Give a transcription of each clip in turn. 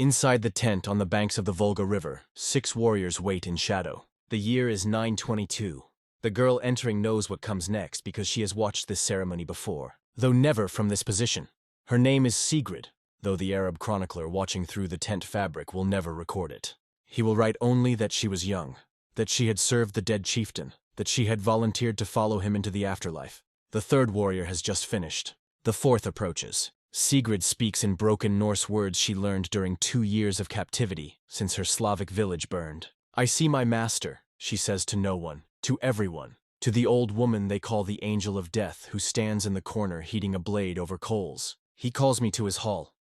Inside the tent on the banks of the Volga River, 6 warriors wait in shadow. The year is 922. The girl entering knows what comes next because she has watched this ceremony before, though never from this position. Her name is Sigrid, though the Arab chronicler watching through the tent fabric will never record it. He will write only that she was young, that she had served the dead chieftain, that she had volunteered to follow him into the afterlife. The 3rd warrior has just finished. The 4th approaches. Sigrid speaks in broken Norse words she learned during 2 years of captivity since her Slavic village burned. "I see my master," she says to no one, to everyone, to the old woman they call the Angel of Death who stands in the corner heating a blade over coals. "He calls me to his hall."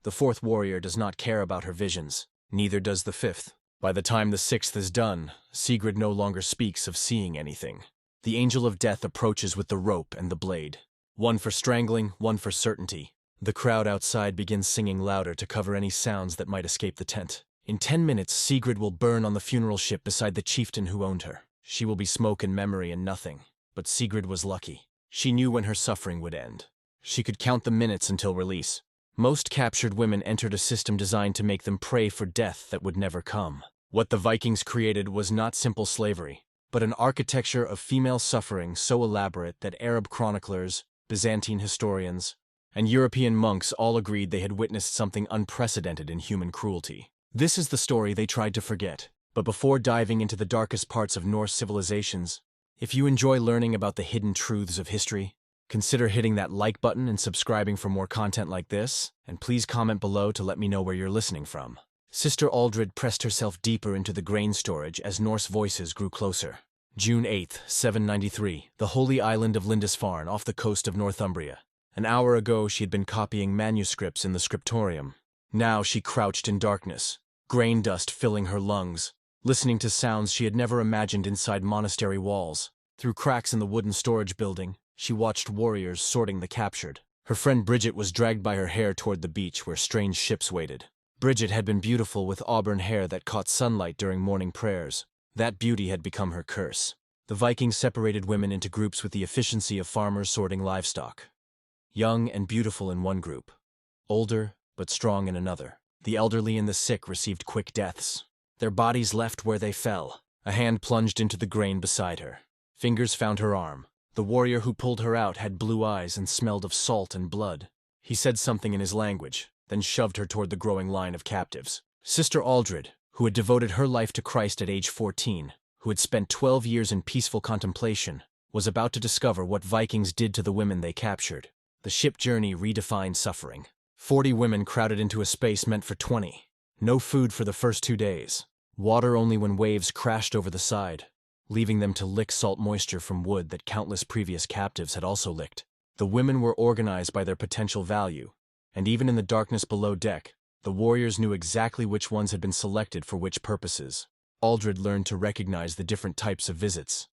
The 4th warrior does not care about her visions, neither does the 5th. By the time the 6th is done, Sigrid no longer speaks of seeing anything. The Angel of Death approaches with the rope and the blade. One for strangling, one for certainty. The crowd outside begins singing louder to cover any sounds that might escape the tent. In 10 minutes, Sigrid will burn on the funeral ship beside the chieftain who owned her. She will be smoke and memory and nothing. But Sigrid was lucky. She knew when her suffering would end. She could count the minutes until release. Most captured women entered a system designed to make them pray for death that would never come. What the Vikings created was not simple slavery, but an architecture of female suffering so elaborate that Arab chroniclers, Byzantine historians, and European monks all agreed they had witnessed something unprecedented in human cruelty. This is the story they tried to forget. But before diving into the darkest parts of Norse civilizations, if you enjoy learning about the hidden truths of history, consider hitting that like button and subscribing for more content like this, and please comment below to let me know where you're listening from. Sister Aldred pressed herself deeper into the grain storage as Norse voices grew closer. June 8, 793, the holy island of Lindisfarne off the coast of Northumbria. An hour ago she had been copying manuscripts in the scriptorium. Now she crouched in darkness, grain dust filling her lungs, listening to sounds she had never imagined inside monastery walls. Through cracks in the wooden storage building, she watched warriors sorting the captured. Her friend Bridget was dragged by her hair toward the beach where strange ships waited. Bridget had been beautiful with auburn hair that caught sunlight during morning prayers. That beauty had become her curse. The Vikings separated women into groups with the efficiency of farmers sorting livestock. Young and beautiful in one group, older but strong in another. The elderly and the sick received quick deaths. Their bodies left where they fell. A hand plunged into the grain beside her. Fingers found her arm. The warrior who pulled her out had blue eyes and smelled of salt and blood. He said something in his language, then shoved her toward the growing line of captives. Sister Aldred, who had devoted her life to Christ at age 14, who had spent 12 years in peaceful contemplation, was about to discover what Vikings did to the women they captured. The ship journey redefined suffering. 40 women crowded into a space meant for 20. No food for the first 2 days. Water only when waves crashed over the side, leaving them to lick salt moisture from wood that countless previous captives had also licked. The women were organized by their potential value, and even in the darkness below deck, the warriors knew exactly which ones had been selected for which purposes. Aldred learned to recognize the different types of visits.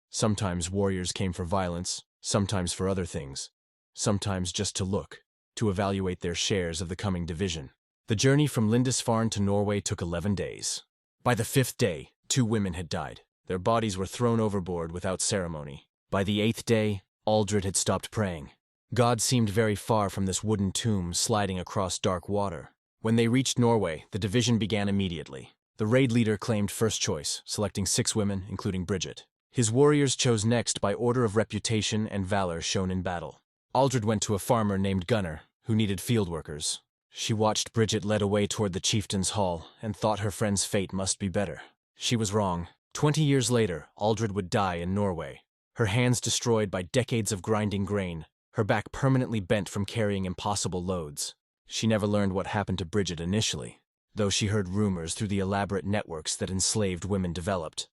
Sometimes warriors came for violence, sometimes for other things, sometimes just to look, to evaluate their shares of the coming division. The journey from Lindisfarne to Norway took 11 days. By the 5th day, 2 women had died. Their bodies were thrown overboard without ceremony. By the 8th day, Aldred had stopped praying. God seemed very far from this wooden tomb sliding across dark water. When they reached Norway, the division began immediately. The raid leader claimed first choice, selecting 6 women, including Bridget. His warriors chose next by order of reputation and valor shown in battle. Aldred went to a farmer named Gunnar, who needed field workers. She watched Bridget led away toward the chieftain's hall and thought her friend's fate must be better. She was wrong. 20 years later, Aldred would die in Norway. Her hands destroyed by decades of grinding grain, her back permanently bent from carrying impossible loads. She never learned what happened to Bridget initially, though she heard rumors through the elaborate networks that enslaved women developed.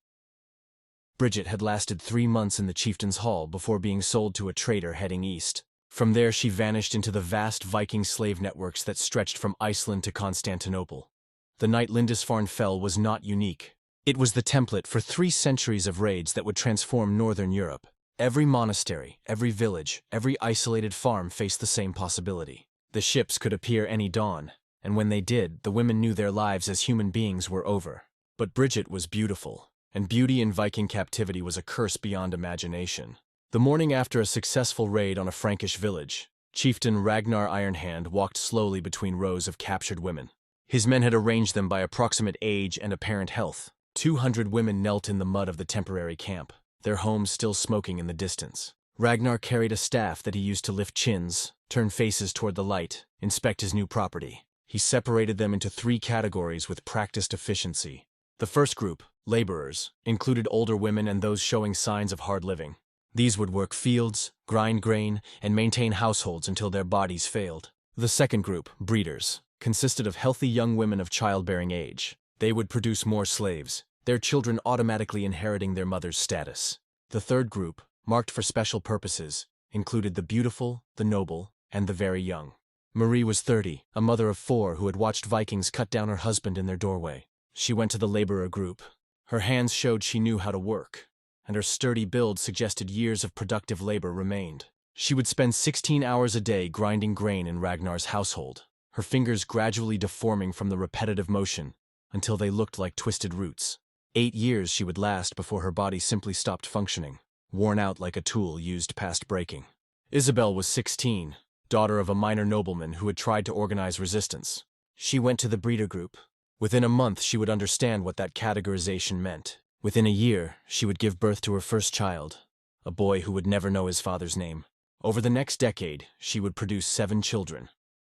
Bridget had lasted 3 months in the chieftain's hall before being sold to a trader heading east. From there she vanished into the vast Viking slave networks that stretched from Iceland to Constantinople. The night Lindisfarne fell was not unique. It was the template for 3 centuries of raids that would transform northern Europe. Every monastery, every village, every isolated farm faced the same possibility. The ships could appear any dawn, and when they did, the women knew their lives as human beings were over. But Bridget was beautiful, and beauty in Viking captivity was a curse beyond imagination. The morning after a successful raid on a Frankish village, Chieftain Ragnar Ironhand walked slowly between rows of captured women. His men had arranged them by approximate age and apparent health. 200 women knelt in the mud of the temporary camp, their homes still smoking in the distance. Ragnar carried a staff that he used to lift chins, turn faces toward the light, inspect his new property. He separated them into 3 categories with practiced efficiency. The first group, laborers, included older women and those showing signs of hard living. These would work fields, grind grain, and maintain households until their bodies failed. The second group, breeders, consisted of healthy young women of childbearing age. They would produce more slaves, their children automatically inheriting their mother's status. The third group, marked for special purposes, included the beautiful, the noble, and the very young. Marie was 30, a mother of 4 who had watched Vikings cut down her husband in their doorway. She went to the laborer group. Her hands showed she knew how to work, and her sturdy build suggested years of productive labor remained. She would spend 16 hours a day grinding grain in Ragnar's household, her fingers gradually deforming from the repetitive motion until they looked like twisted roots. 8 years she would last before her body simply stopped functioning, worn out like a tool used past breaking. Isabel was 16, daughter of a minor nobleman who had tried to organize resistance. She went to the breeder group. Within a month she would understand what that categorization meant. Within a year, she would give birth to her first child, a boy who would never know his father's name. Over the next decade, she would produce 7 children,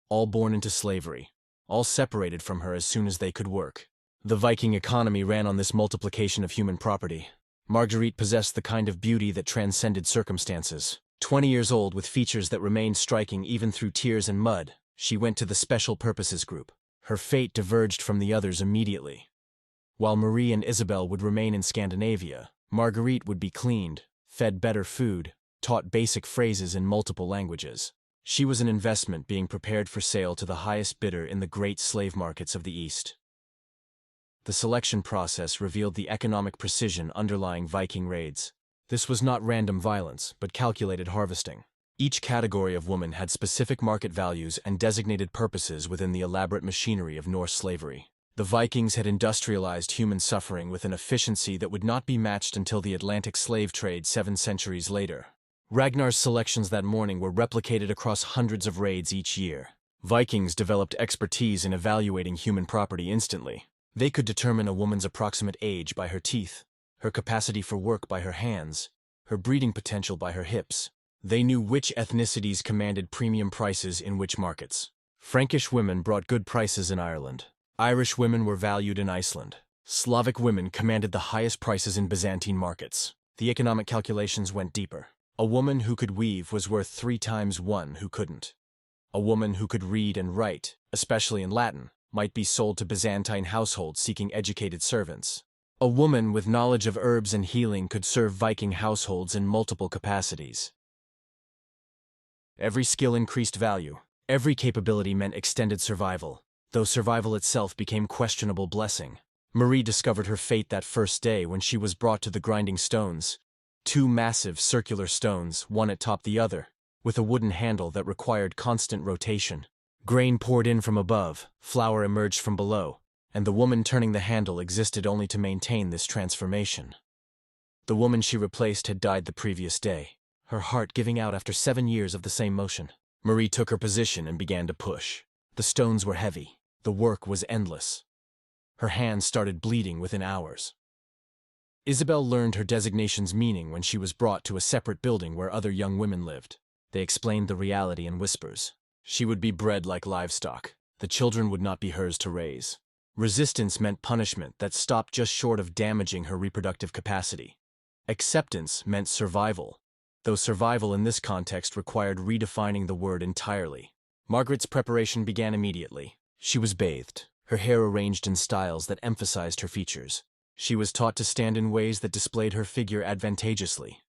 all born into slavery, all separated from her as soon as they could work. The Viking economy ran on this multiplication of human property. Marguerite possessed the kind of beauty that transcended circumstances. 20 years old with features that remained striking even through tears and mud, she went to the Special Purposes Group. Her fate diverged from the others immediately. While Marie and Isabel would remain in Scandinavia, Marguerite would be cleaned, fed better food, taught basic phrases in multiple languages. She was an investment being prepared for sale to the highest bidder in the great slave markets of the East. The selection process revealed the economic precision underlying Viking raids. This was not random violence, but calculated harvesting. Each category of woman had specific market values and designated purposes within the elaborate machinery of Norse slavery. The Vikings had industrialized human suffering with an efficiency that would not be matched until the Atlantic slave trade 7 centuries later. Ragnar's selections that morning were replicated across hundreds of raids each year. Vikings developed expertise in evaluating human property instantly. They could determine a woman's approximate age by her teeth, her capacity for work by her hands, her breeding potential by her hips. They knew which ethnicities commanded premium prices in which markets. Frankish women brought good prices in Ireland. Irish women were valued in Iceland. Slavic women commanded the highest prices in Byzantine markets. The economic calculations went deeper. A woman who could weave was worth 3 times one who couldn't. A woman who could read and write, especially in Latin, might be sold to Byzantine households seeking educated servants. A woman with knowledge of herbs and healing could serve Viking households in multiple capacities. Every skill increased value. Every capability meant extended survival, though survival itself became questionable blessing. Marie discovered her fate that first day when she was brought to the grinding stones. 2 massive circular stones, one atop the other, with a wooden handle that required constant rotation. Grain poured in from above, flour emerged from below, and the woman turning the handle existed only to maintain this transformation. The woman she replaced had died the previous day, her heart giving out after 7 years of the same motion. Marie took her position and began to push. The stones were heavy. The work was endless. Her hands started bleeding within hours. Isabel learned her designation's meaning when she was brought to a separate building where other young women lived. They explained the reality in whispers. She would be bred like livestock. The children would not be hers to raise. Resistance meant punishment that stopped just short of damaging her reproductive capacity. Acceptance meant survival, though survival in this context required redefining the word entirely. Margaret's preparation began immediately. She was bathed, her hair arranged in styles that emphasized her features. She was taught to stand in ways that displayed her figure advantageously.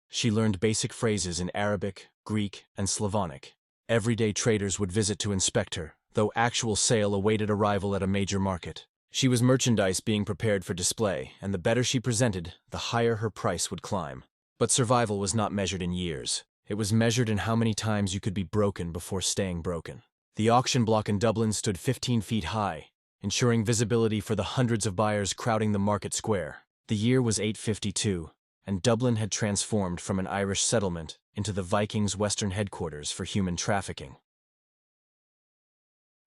She learned basic phrases in Arabic, Greek, and Slavonic. Everyday traders would visit to inspect her, though actual sale awaited arrival at a major market. She was merchandise being prepared for display, and the better she presented, the higher her price would climb. But survival was not measured in years. It was measured in how many times you could be broken before staying broken. The auction block in Dublin stood 15 feet high, ensuring visibility for the hundreds of buyers crowding the market square. The year was 852, and Dublin had transformed from an Irish settlement into the Vikings' western headquarters for human trafficking.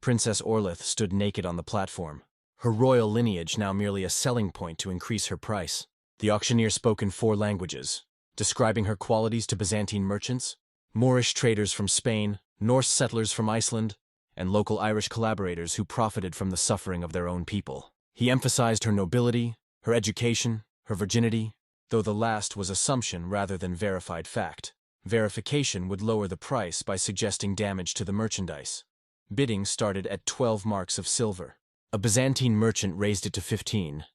Princess Orlith stood naked on the platform, her royal lineage now merely a selling point to increase her price. The auctioneer spoke in 4 languages, describing her qualities to Byzantine merchants, Moorish traders from Spain, Norse settlers from Iceland, and local Irish collaborators who profited from the suffering of their own people. He emphasized her nobility, her education, her virginity, though the last was assumption rather than verified fact. Verification would lower the price by suggesting damage to the merchandise. Bidding started at 12 marks of silver. A Byzantine merchant raised it to 15,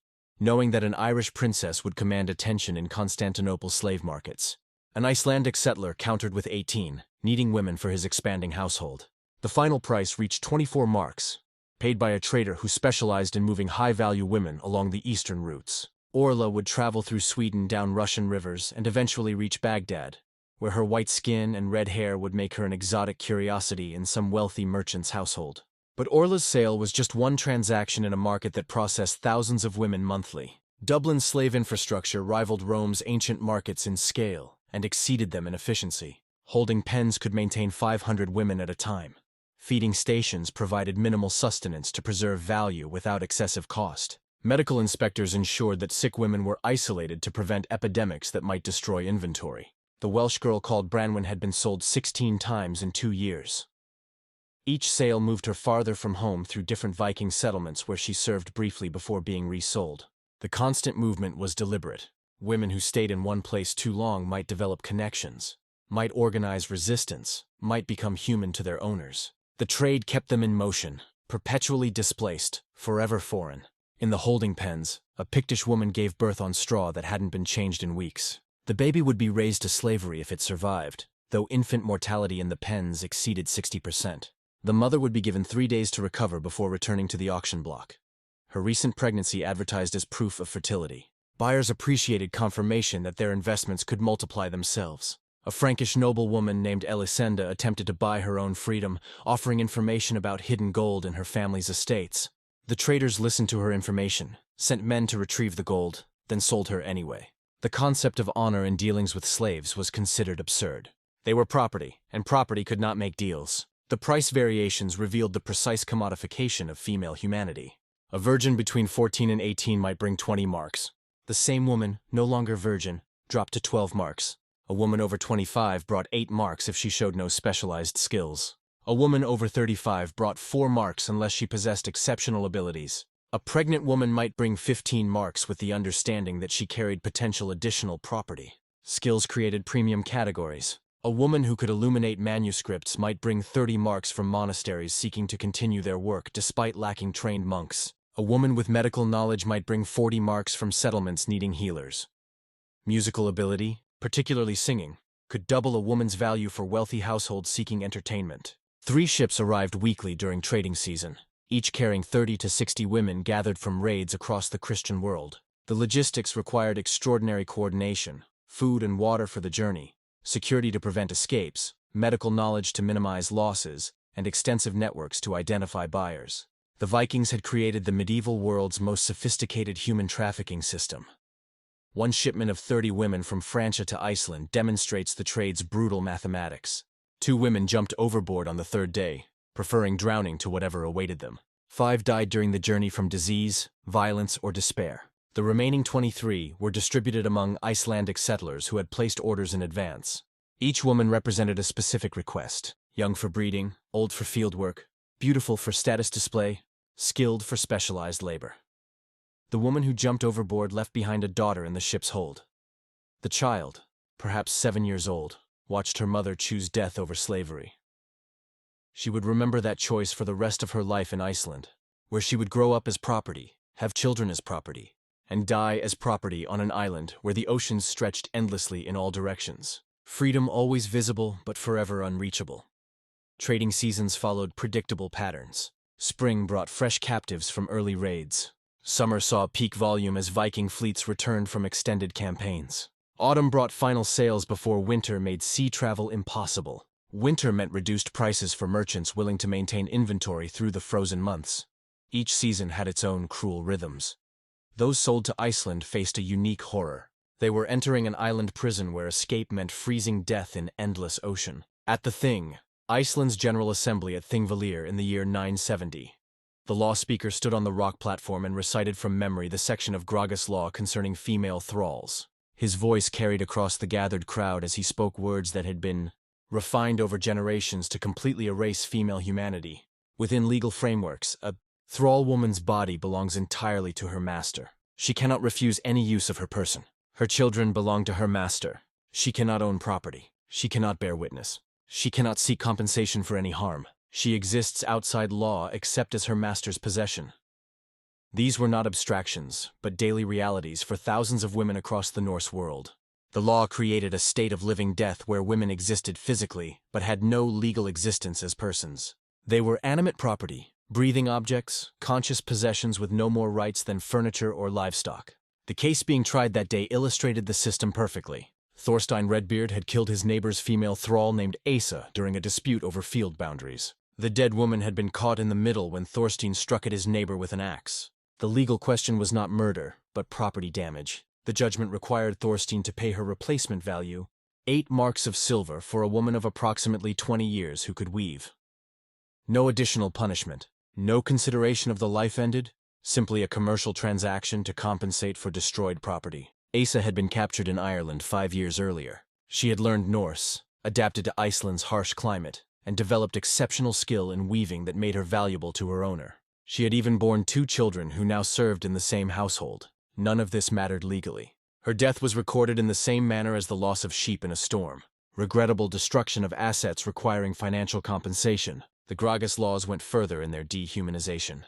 knowing that an Irish princess would command attention in Constantinople slave markets. An Icelandic settler countered with 18, needing women for his expanding household. The final price reached 24 marks, paid by a trader who specialized in moving high-value women along the eastern routes. Orla would travel through Sweden down Russian rivers and eventually reach Baghdad, where her white skin and red hair would make her an exotic curiosity in some wealthy merchant's household. But Orla's sale was just one transaction in a market that processed thousands of women monthly. Dublin's slave infrastructure rivaled Rome's ancient markets in scale and exceeded them in efficiency. Holding pens could maintain 500 women at a time. Feeding stations provided minimal sustenance to preserve value without excessive cost. Medical inspectors ensured that sick women were isolated to prevent epidemics that might destroy inventory. The Welsh girl called Branwen had been sold 16 times in 2 years. Each sale moved her farther from home through different Viking settlements where she served briefly before being resold. The constant movement was deliberate. Women who stayed in one place too long might develop connections, might organize resistance, might become human to their owners. The trade kept them in motion, perpetually displaced, forever foreign. In the holding pens, a Pictish woman gave birth on straw that hadn't been changed in weeks. The baby would be raised to slavery if it survived, though infant mortality in the pens exceeded 60%. The mother would be given 3 days to recover before returning to the auction block. Her recent pregnancy advertised as proof of fertility. Buyers appreciated confirmation that their investments could multiply themselves. A Frankish noblewoman named Elisenda attempted to buy her own freedom, offering information about hidden gold in her family's estates. The traders listened to her information, sent men to retrieve the gold, then sold her anyway. The concept of honor in dealings with slaves was considered absurd. They were property, and property could not make deals. The price variations revealed the precise commodification of female humanity. A virgin between 14 and 18 might bring 20 marks. The same woman, no longer virgin, dropped to 12 marks. A woman over 25 brought 8 marks if she showed no specialized skills. A woman over 35 brought 4 marks unless she possessed exceptional abilities. A pregnant woman might bring 15 marks with the understanding that she carried potential additional property. Skills created premium categories. A woman who could illuminate manuscripts might bring 30 marks from monasteries seeking to continue their work despite lacking trained monks. A woman with medical knowledge might bring 40 marks from settlements needing healers. Musical ability, particularly singing, could double a woman's value for wealthy households seeking entertainment. 3 ships arrived weekly during trading season, each carrying 30 to 60 women gathered from raids across the Christian world. The logistics required extraordinary coordination, food and water for the journey, security to prevent escapes, medical knowledge to minimize losses, and extensive networks to identify buyers. The Vikings had created the medieval world's most sophisticated human trafficking system. One shipment of 30 women from Francia to Iceland demonstrates the trade's brutal mathematics. 2 women jumped overboard on the 3rd day, preferring drowning to whatever awaited them. 5 died during the journey from disease, violence, or despair. The remaining 23 were distributed among Icelandic settlers who had placed orders in advance. Each woman represented a specific request: young for breeding, old for fieldwork, beautiful for status display, skilled for specialized labor. The woman who jumped overboard left behind a daughter in the ship's hold. The child, perhaps 7 years old, watched her mother choose death over slavery. She would remember that choice for the rest of her life in Iceland, where she would grow up as property, have children as property, and die as property on an island where the oceans stretched endlessly in all directions. Freedom always visible but forever unreachable. Trading seasons followed predictable patterns. Spring brought fresh captives from early raids. Summer saw peak volume as Viking fleets returned from extended campaigns. Autumn brought final sales before winter made sea travel impossible. Winter meant reduced prices for merchants willing to maintain inventory through the frozen months. Each season had its own cruel rhythms. Those sold to Iceland faced a unique horror. They were entering an island prison where escape meant freezing death in endless ocean. At the Thing, Iceland's General Assembly at Thingvellir in the year 970. The law speaker stood on the rock platform and recited from memory the section of Gragas law concerning female thralls. His voice carried across the gathered crowd as he spoke words that had been refined over generations to completely erase female humanity. Within legal frameworks, a thrall woman's body belongs entirely to her master. She cannot refuse any use of her person. Her children belong to her master. She cannot own property. She cannot bear witness. She cannot seek compensation for any harm. She exists outside law except as her master's possession. These were not abstractions, but daily realities for thousands of women across the Norse world. The law created a state of living death where women existed physically, but had no legal existence as persons. They were animate property, breathing objects, conscious possessions with no more rights than furniture or livestock. The case being tried that day illustrated the system perfectly. Thorstein Redbeard had killed his neighbor's female thrall named Asa during a dispute over field boundaries. The dead woman had been caught in the middle when Thorstein struck at his neighbor with an axe. The legal question was not murder, but property damage. The judgment required Thorstein to pay her replacement value, 8 marks of silver for a woman of approximately 20 years who could weave. No additional punishment, no consideration of the life ended, simply a commercial transaction to compensate for destroyed property. Asa had been captured in Ireland 5 years earlier. She had learned Norse, adapted to Iceland's harsh climate, and developed exceptional skill in weaving that made her valuable to her owner. She had even borne 2 children who now served in the same household. None of this mattered legally. Her death was recorded in the same manner as the loss of sheep in a storm. Regrettable destruction of assets requiring financial compensation. The Gragas laws went further in their dehumanization.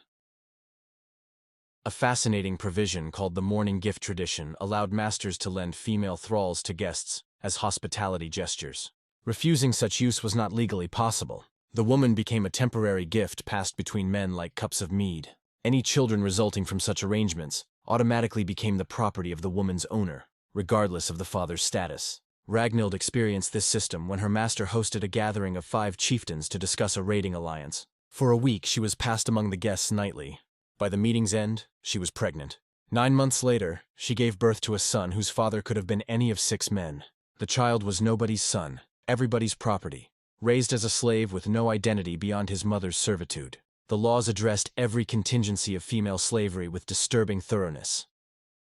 A fascinating provision called the morning gift tradition allowed masters to lend female thralls to guests as hospitality gestures. Refusing such use was not legally possible. The woman became a temporary gift passed between men like cups of mead. Any children resulting from such arrangements automatically became the property of the woman's owner, regardless of the father's status. Ragnhild experienced this system when her master hosted a gathering of 5 chieftains to discuss a raiding alliance. For a week, she was passed among the guests nightly. By the meeting's end, she was pregnant. 9 months later, she gave birth to a son whose father could have been any of 6 men. The child was nobody's son, everybody's property, raised as a slave with no identity beyond his mother's servitude. The laws addressed every contingency of female slavery with disturbing thoroughness.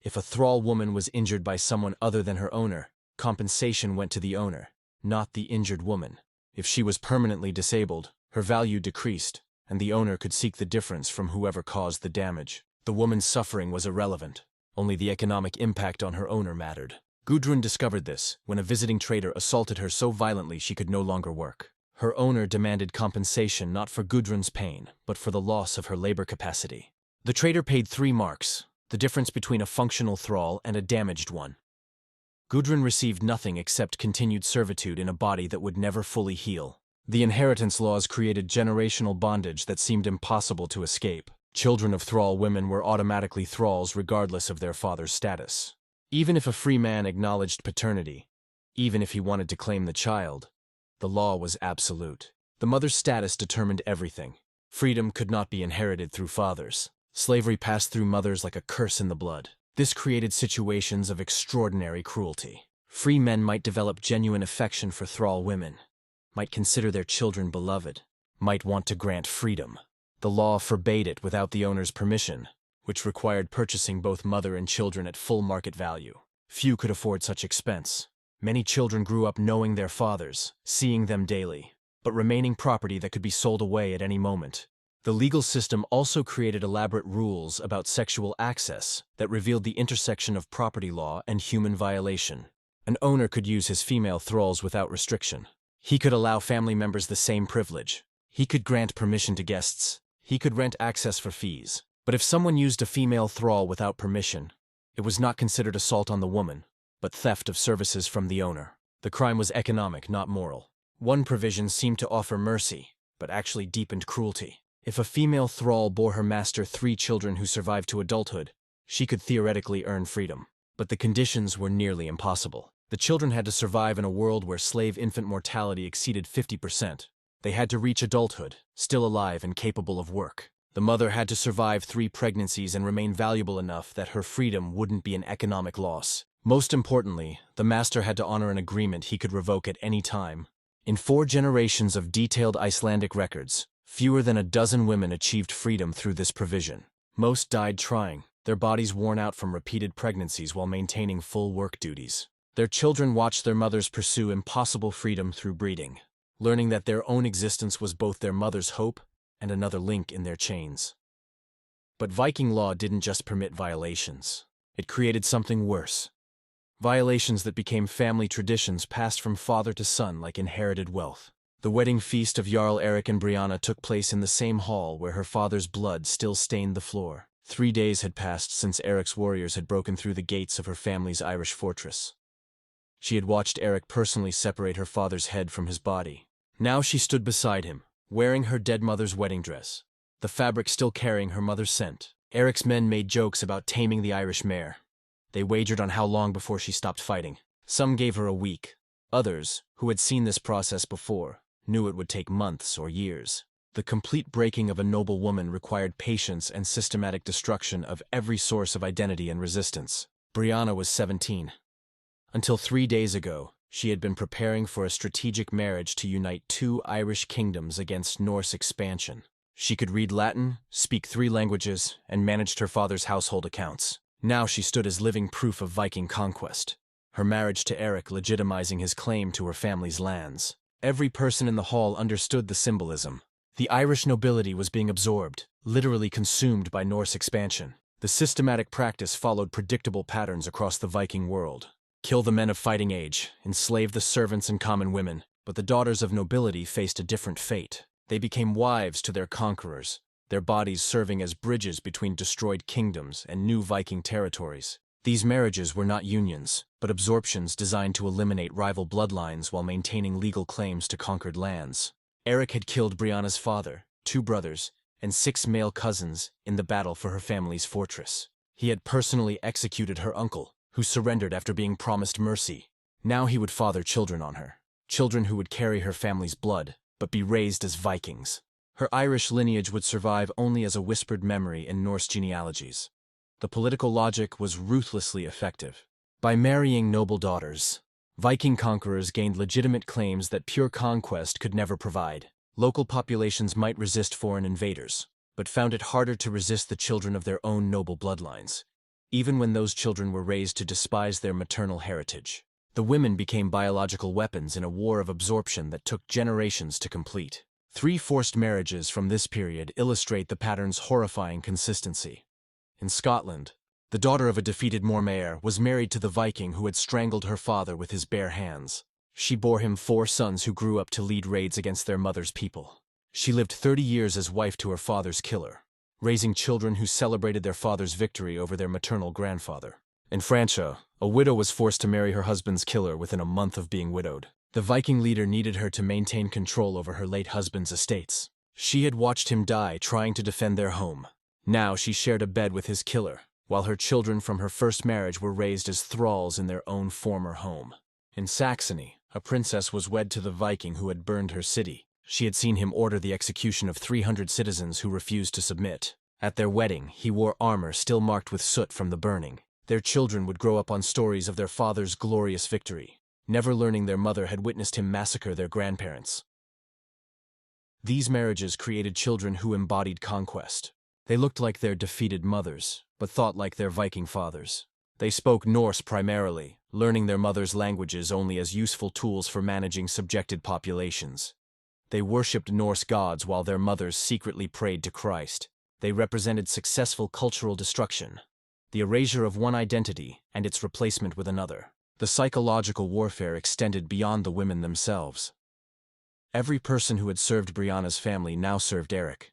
If a thrall woman was injured by someone other than her owner, compensation went to the owner, not the injured woman. If she was permanently disabled, her value decreased, and the owner could seek the difference from whoever caused the damage. The woman's suffering was irrelevant. Only the economic impact on her owner mattered. Gudrun discovered this when a visiting trader assaulted her so violently she could no longer work. Her owner demanded compensation not for Gudrun's pain, but for the loss of her labor capacity. The trader paid 3 marks, the difference between a functional thrall and a damaged one. Gudrun received nothing except continued servitude in a body that would never fully heal. The inheritance laws created generational bondage that seemed impossible to escape. Children of thrall women were automatically thralls regardless of their father's status. Even if a free man acknowledged paternity, even if he wanted to claim the child, the law was absolute. The mother's status determined everything. Freedom could not be inherited through fathers. Slavery passed through mothers like a curse in the blood. This created situations of extraordinary cruelty. Free men might develop genuine affection for thrall women, might consider their children beloved, might want to grant freedom. The law forbade it without the owner's permission, which required purchasing both mother and children at full market value. Few could afford such expense. Many children grew up knowing their fathers, seeing them daily, but remaining property that could be sold away at any moment. The legal system also created elaborate rules about sexual access that revealed the intersection of property law and human violation. An owner could use his female thralls without restriction. He could allow family members the same privilege. He could grant permission to guests. He could rent access for fees. But if someone used a female thrall without permission, it was not considered assault on the woman, but theft of services from the owner. The crime was economic, not moral. One provision seemed to offer mercy, but actually deepened cruelty. If a female thrall bore her master 3 children who survived to adulthood, she could theoretically earn freedom. But the conditions were nearly impossible. The children had to survive in a world where slave infant mortality exceeded 50%. They had to reach adulthood, still alive and capable of work. The mother had to survive 3 pregnancies and remain valuable enough that her freedom wouldn't be an economic loss. Most importantly, the master had to honor an agreement he could revoke at any time, In 4 generations of detailed Icelandic records, fewer than a dozen women achieved freedom through this provision. Most died trying, their bodies worn out from repeated pregnancies while maintaining full work duties. Their children watched their mothers pursue impossible freedom through breeding, learning that their own existence was both their mother's hope and another link in their chains. But Viking law didn't just permit violations. It created something worse. Violations that became family traditions passed from father to son like inherited wealth. The wedding feast of Jarl Erik and Brianna took place in the same hall where her father's blood still stained the floor. 3 days had passed since Erik's warriors had broken through the gates of her family's Irish fortress. She had watched Erik personally separate her father's head from his body. Now she stood beside him, wearing her dead mother's wedding dress, the fabric still carrying her mother's scent. Erik's men made jokes about taming the Irish mare. They wagered on how long before she stopped fighting. Some gave her a week. Others, who had seen this process before, knew it would take months or years. The complete breaking of a noble woman required patience and systematic destruction of every source of identity and resistance. Brianna was 17. Until 3 days ago, she had been preparing for a strategic marriage to unite 2 Irish kingdoms against Norse expansion. She could read Latin, speak 3 languages, and managed her father's household accounts. Now she stood as living proof of Viking conquest, her marriage to Erik legitimizing his claim to her family's lands. Every person in the hall understood the symbolism. The Irish nobility was being absorbed, literally consumed by Norse expansion. The systematic practice followed predictable patterns across the Viking world. Kill the men of fighting age, enslave the servants and common women, but the daughters of nobility faced a different fate. They became wives to their conquerors, their bodies serving as bridges between destroyed kingdoms and new Viking territories. These marriages were not unions, but absorptions designed to eliminate rival bloodlines while maintaining legal claims to conquered lands. Erik had killed Brianna's father, 2 brothers, and 6 male cousins in the battle for her family's fortress. He had personally executed her uncle, who surrendered after being promised mercy. Now he would father children on her, children who would carry her family's blood, but be raised as Vikings. Her Irish lineage would survive only as a whispered memory in Norse genealogies. The political logic was ruthlessly effective. By marrying noble daughters, Viking conquerors gained legitimate claims that pure conquest could never provide. Local populations might resist foreign invaders, but found it harder to resist the children of their own noble bloodlines, even when those children were raised to despise their maternal heritage. The women became biological weapons in a war of absorption that took generations to complete. 3 forced marriages from this period illustrate the pattern's horrifying consistency. In Scotland, the daughter of a defeated Mormaer was married to the Viking who had strangled her father with his bare hands. She bore him 4 sons who grew up to lead raids against their mother's people. She lived 30 years as wife to her father's killer, raising children who celebrated their father's victory over their maternal grandfather. In Francia, a widow was forced to marry her husband's killer within a month of being widowed. The Viking leader needed her to maintain control over her late husband's estates. She had watched him die trying to defend their home. Now she shared a bed with his killer, while her children from her first marriage were raised as thralls in their own former home. In Saxony, a princess was wed to the Viking who had burned her city. She had seen him order the execution of 300 citizens who refused to submit. At their wedding, he wore armor still marked with soot from the burning. Their children would grow up on stories of their father's glorious victory, never learning their mother had witnessed him massacre their grandparents. These marriages created children who embodied conquest. They looked like their defeated mothers, but thought like their Viking fathers. They spoke Norse primarily, learning their mothers' languages only as useful tools for managing subjected populations. They worshipped Norse gods while their mothers secretly prayed to Christ. They represented successful cultural destruction, the erasure of one identity and its replacement with another. The psychological warfare extended beyond the women themselves. Every person who had served Brianna's family now served Erik.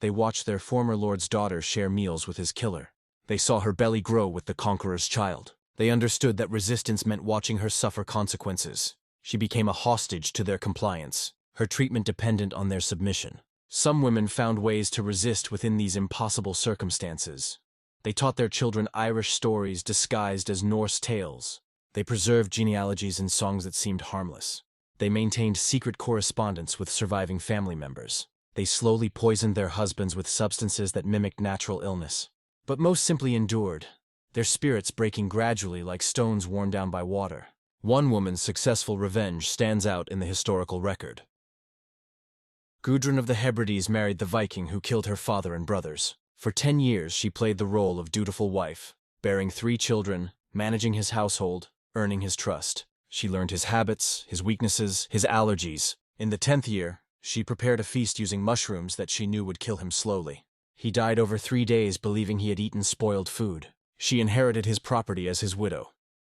They watched their former lord's daughter share meals with his killer. They saw her belly grow with the conqueror's child. They understood that resistance meant watching her suffer consequences. She became a hostage to their compliance, her treatment dependent on their submission. Some women found ways to resist within these impossible circumstances. They taught their children Irish stories disguised as Norse tales. They preserved genealogies in songs that seemed harmless. They maintained secret correspondence with surviving family members. They slowly poisoned their husbands with substances that mimicked natural illness, but most simply endured, their spirits breaking gradually like stones worn down by water. One woman's successful revenge stands out in the historical record. Gudrun of the Hebrides married the Viking who killed her father and brothers. For 10 years she played the role of dutiful wife, bearing 3 children, managing his household, earning his trust. She learned his habits, his weaknesses, his allergies. In the 10th year, she prepared a feast using mushrooms that she knew would kill him slowly. He died over 3 days believing he had eaten spoiled food. She inherited his property as his widow,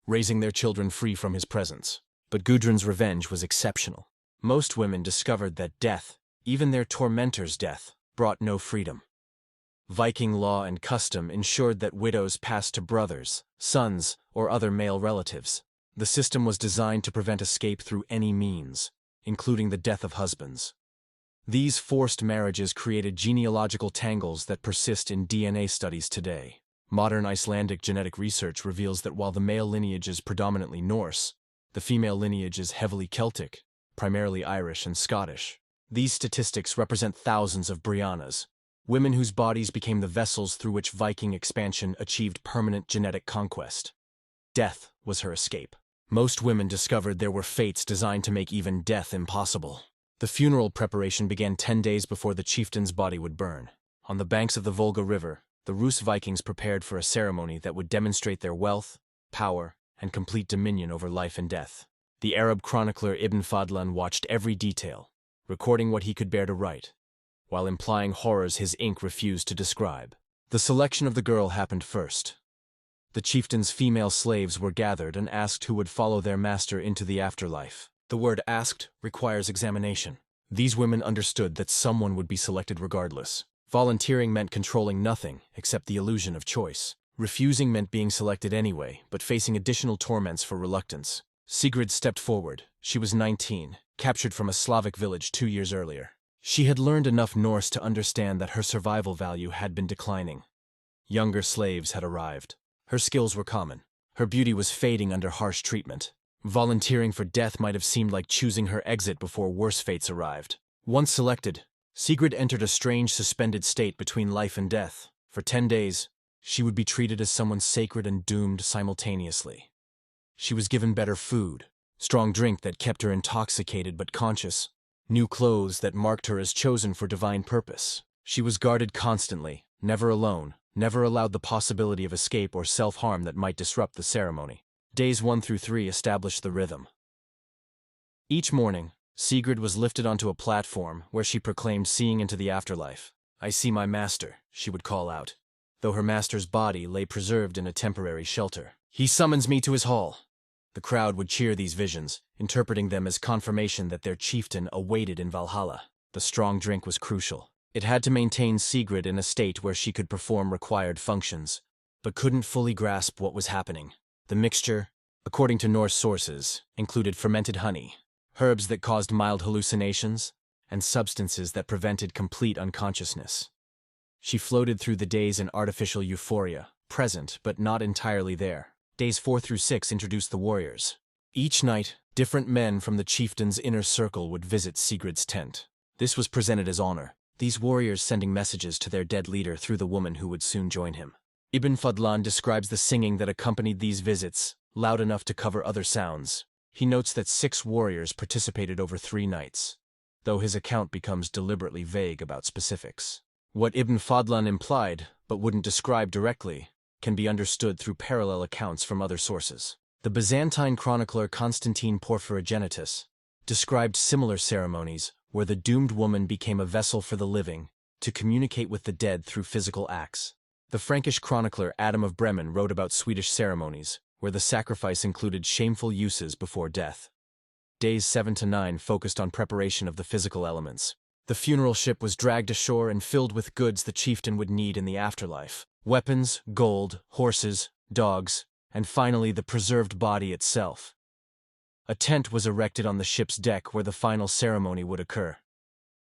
raising their children free from his presence. But Gudrun's revenge was exceptional. Most women discovered that death, even their tormentor's death, brought no freedom. Viking law and custom ensured that widows passed to brothers, sons, or other male relatives. The system was designed to prevent escape through any means, including the death of husbands. These forced marriages created genealogical tangles that persist in DNA studies today. Modern Icelandic genetic research reveals that while the male lineage is predominantly Norse, the female lineage is heavily Celtic, primarily Irish and Scottish. These statistics represent thousands of Briannas, women whose bodies became the vessels through which Viking expansion achieved permanent genetic conquest. Death was her escape. Most women discovered there were fates designed to make even death impossible. The funeral preparation began 10 days before the chieftain's body would burn. On the banks of the Volga River, the Rus Vikings prepared for a ceremony that would demonstrate their wealth, power, and complete dominion over life and death. The Arab chronicler Ibn Fadlan watched every detail, recording what he could bear to write, while implying horrors his ink refused to describe. The selection of the girl happened first. The chieftain's female slaves were gathered and asked who would follow their master into the afterlife. The word asked requires examination. These women understood that someone would be selected regardless. Volunteering meant controlling nothing except the illusion of choice. Refusing meant being selected anyway, but facing additional torments for reluctance. Sigrid stepped forward. She was 19, captured from a Slavic village 2 years earlier. She had learned enough Norse to understand that her survival value had been declining. Younger slaves had arrived. Her skills were common. Her beauty was fading under harsh treatment. Volunteering for death might have seemed like choosing her exit before worse fates arrived. Once selected, Sigrid entered a strange suspended state between life and death. For 10 days, she would be treated as someone sacred and doomed simultaneously. She was given better food, strong drink that kept her intoxicated but conscious, new clothes that marked her as chosen for divine purpose. She was guarded constantly, never alone, never allowed the possibility of escape or self-harm that might disrupt the ceremony. Days 1 through 3 established the rhythm. Each morning, Sigrid was lifted onto a platform where she proclaimed seeing into the afterlife. "I see my master," she would call out, though her master's body lay preserved in a temporary shelter. "He summons me to his hall." The crowd would cheer these visions, interpreting them as confirmation that their chieftain awaited in Valhalla. The strong drink was crucial. It had to maintain Sigrid in a state where she could perform required functions, but couldn't fully grasp what was happening. The mixture, according to Norse sources, included fermented honey, herbs that caused mild hallucinations, and substances that prevented complete unconsciousness. She floated through the days in artificial euphoria, present but not entirely there. Days 4 through 6 introduced the warriors. Each night, different men from the chieftain's inner circle would visit Sigrid's tent. This was presented as honor, these warriors sending messages to their dead leader through the woman who would soon join him. Ibn Fadlan describes the singing that accompanied these visits, loud enough to cover other sounds. He notes that 6 warriors participated over 3 nights, though his account becomes deliberately vague about specifics. What Ibn Fadlan implied, but wouldn't describe directly, can be understood through parallel accounts from other sources. The Byzantine chronicler Constantine Porphyrogenitus described similar ceremonies where the doomed woman became a vessel for the living to communicate with the dead through physical acts. The Frankish chronicler Adam of Bremen wrote about Swedish ceremonies where the sacrifice included shameful uses before death. Days 7 to 9 focused on preparation of the physical elements. The funeral ship was dragged ashore and filled with goods the chieftain would need in the afterlife. Weapons, gold, horses, dogs, and finally the preserved body itself. A tent was erected on the ship's deck where the final ceremony would occur.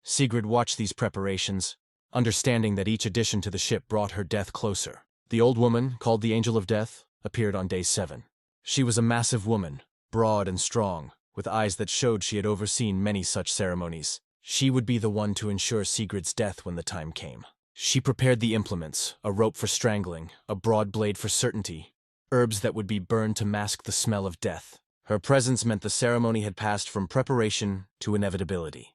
Sigrid watched these preparations, understanding that each addition to the ship brought her death closer. The old woman, called the Angel of Death, appeared on day 7. She was a massive woman, broad and strong, with eyes that showed she had overseen many such ceremonies. She would be the one to ensure Sigrid's death when the time came. She prepared the implements, a rope for strangling, a broad blade for certainty, herbs that would be burned to mask the smell of death. Her presence meant the ceremony had passed from preparation to inevitability.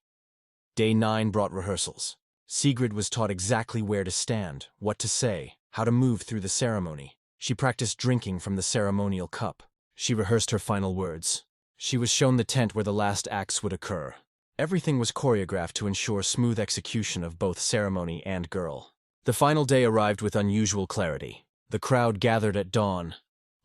Day 9 brought rehearsals. Sigrid was taught exactly where to stand, what to say, how to move through the ceremony. She practiced drinking from the ceremonial cup. She rehearsed her final words. She was shown the tent where the last acts would occur. Everything was choreographed to ensure smooth execution of both ceremony and girl. The final day arrived with unusual clarity. The crowd gathered at dawn,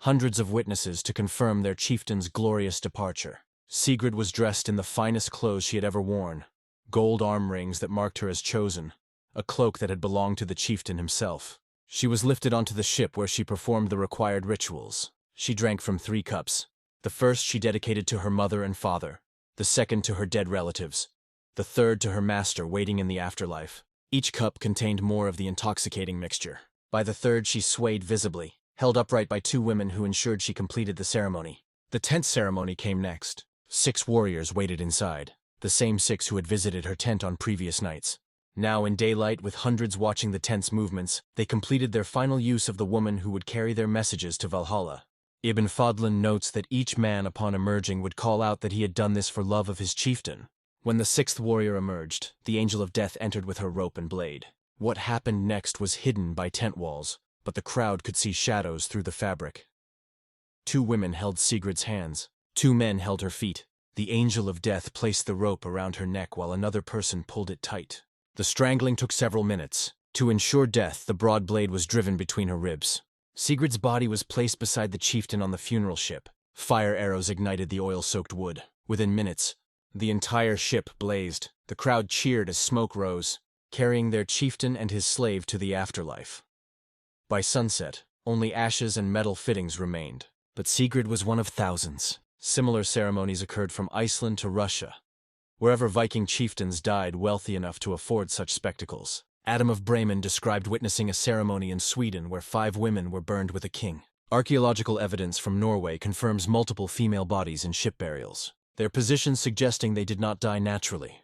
hundreds of witnesses to confirm their chieftain's glorious departure. Sigrid was dressed in the finest clothes she had ever worn, gold arm rings that marked her as chosen, a cloak that had belonged to the chieftain himself. She was lifted onto the ship where she performed the required rituals. She drank from 3 cups. The first she dedicated to her mother and father, the second to her dead relatives, the third to her master waiting in the afterlife. Each cup contained more of the intoxicating mixture. By the third she swayed visibly, held upright by 2 women who ensured she completed the ceremony. The tent ceremony came next. 6 warriors waited inside, the same 6 who had visited her tent on previous nights. Now in daylight, with hundreds watching the tent's movements, they completed their final use of the woman who would carry their messages to Valhalla. Ibn Fadlan notes that each man upon emerging would call out that he had done this for love of his chieftain. When the 6th warrior emerged, the angel of death entered with her rope and blade. What happened next was hidden by tent walls, but the crowd could see shadows through the fabric. 2 women held Sigrid's hands. 2 men held her feet. The angel of death placed the rope around her neck while another person pulled it tight. The strangling took several minutes. To ensure death, the broad blade was driven between her ribs. Sigrid's body was placed beside the chieftain on the funeral ship. Fire arrows ignited the oil-soaked wood. Within minutes, the entire ship blazed. The crowd cheered as smoke rose, carrying their chieftain and his slave to the afterlife. By sunset, only ashes and metal fittings remained. But Sigrid was one of thousands. Similar ceremonies occurred from Iceland to Russia, wherever Viking chieftains died wealthy enough to afford such spectacles. Adam of Bremen described witnessing a ceremony in Sweden where 5 women were burned with a king. Archaeological evidence from Norway confirms multiple female bodies in ship burials, their positions suggesting they did not die naturally.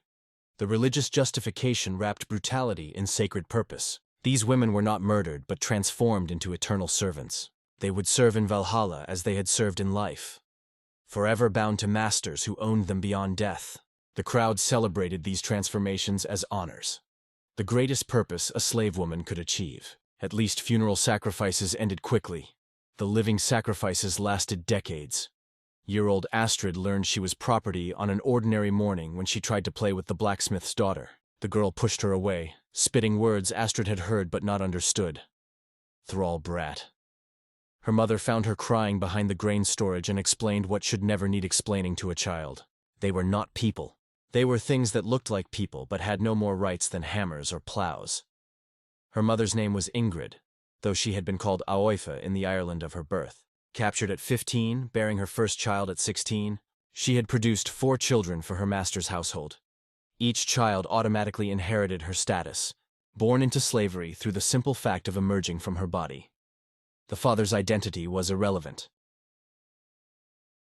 The religious justification wrapped brutality in sacred purpose. These women were not murdered but transformed into eternal servants. They would serve in Valhalla as they had served in life, forever bound to masters who owned them beyond death. The crowd celebrated these transformations as honors, the greatest purpose a slave woman could achieve. At least funeral sacrifices ended quickly. The living sacrifices lasted decades. Year-old Astrid learned she was property on an ordinary morning when she tried to play with the blacksmith's daughter. The girl pushed her away, spitting words Astrid had heard but not understood. Thrall brat. Her mother found her crying behind the grain storage and explained what should never need explaining to a child. They were not people. They were things that looked like people but had no more rights than hammers or plows. Her mother's name was Ingrid, though she had been called Aoife in the Ireland of her birth. Captured at 15, bearing her first child at 16, she had produced 4 children for her master's household. Each child automatically inherited her status, born into slavery through the simple fact of emerging from her body. The father's identity was irrelevant.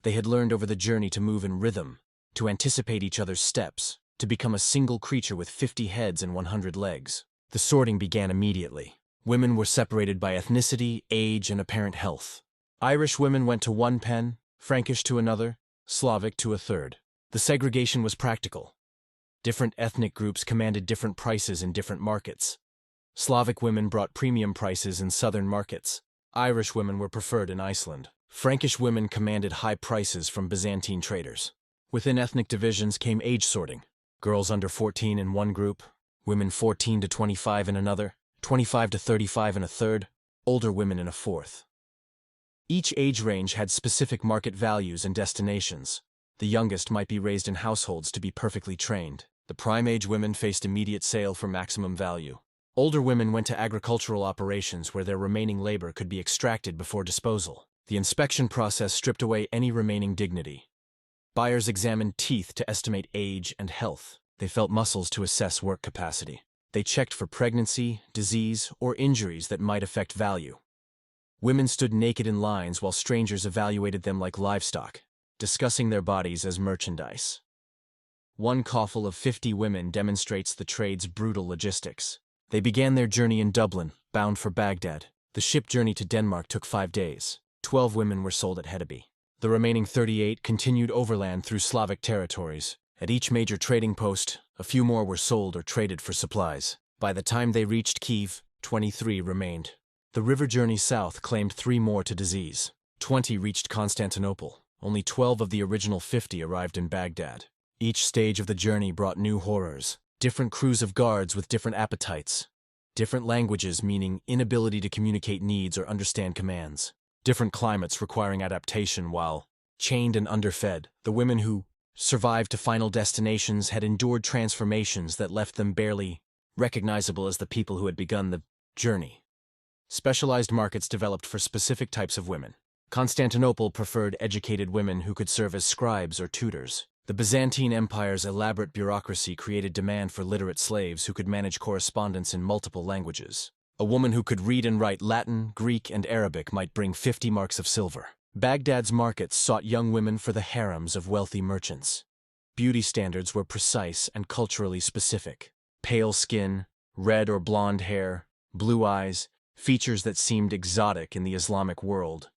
They had learned over the journey to move in rhythm, to anticipate each other's steps, to become a single creature with 50 heads and 100 legs. The sorting began immediately. Women were separated by ethnicity, age, and apparent health. Irish women went to one pen, Frankish to another, Slavic to a third. The segregation was practical. Different ethnic groups commanded different prices in different markets. Slavic women brought premium prices in southern markets. Irish women were preferred in Iceland. Frankish women commanded high prices from Byzantine traders. Within ethnic divisions came age sorting. Girls under 14 in one group, women 14 to 25 in another, 25 to 35 in a third, older women in a fourth. Each age range had specific market values and destinations. The youngest might be raised in households to be perfectly trained. The prime age women faced immediate sale for maximum value. Older women went to agricultural operations where their remaining labor could be extracted before disposal. The inspection process stripped away any remaining dignity. Buyers examined teeth to estimate age and health. They felt muscles to assess work capacity. They checked for pregnancy, disease, or injuries that might affect value. Women stood naked in lines while strangers evaluated them like livestock, discussing their bodies as merchandise. One coffle of 50 women demonstrates the trade's brutal logistics. They began their journey in Dublin, bound for Baghdad. The ship journey to Denmark took 5 days. 12 women were sold at Hedeby. The remaining 38 continued overland through Slavic territories. At each major trading post, a few more were sold or traded for supplies. By the time they reached Kiev, 23 remained. The river journey south claimed 3 more to disease. 20 reached Constantinople. Only 12 of the original 50 arrived in Baghdad. Each stage of the journey brought new horrors. Different crews of guards with different appetites. Different languages meaning inability to communicate needs or understand commands. Different climates requiring adaptation while chained and underfed. The women who survived to final destinations had endured transformations that left them barely recognizable as the people who had begun the journey. Specialized markets developed for specific types of women. Constantinople preferred educated women who could serve as scribes or tutors. The Byzantine Empire's elaborate bureaucracy created demand for literate slaves who could manage correspondence in multiple languages. A woman who could read and write Latin, Greek, and Arabic might bring 50 marks of silver. Baghdad's markets sought young women for the harems of wealthy merchants. Beauty standards were precise and culturally specific. Pale skin, red or blonde hair, blue eyes, features that seemed exotic in the Islamic world.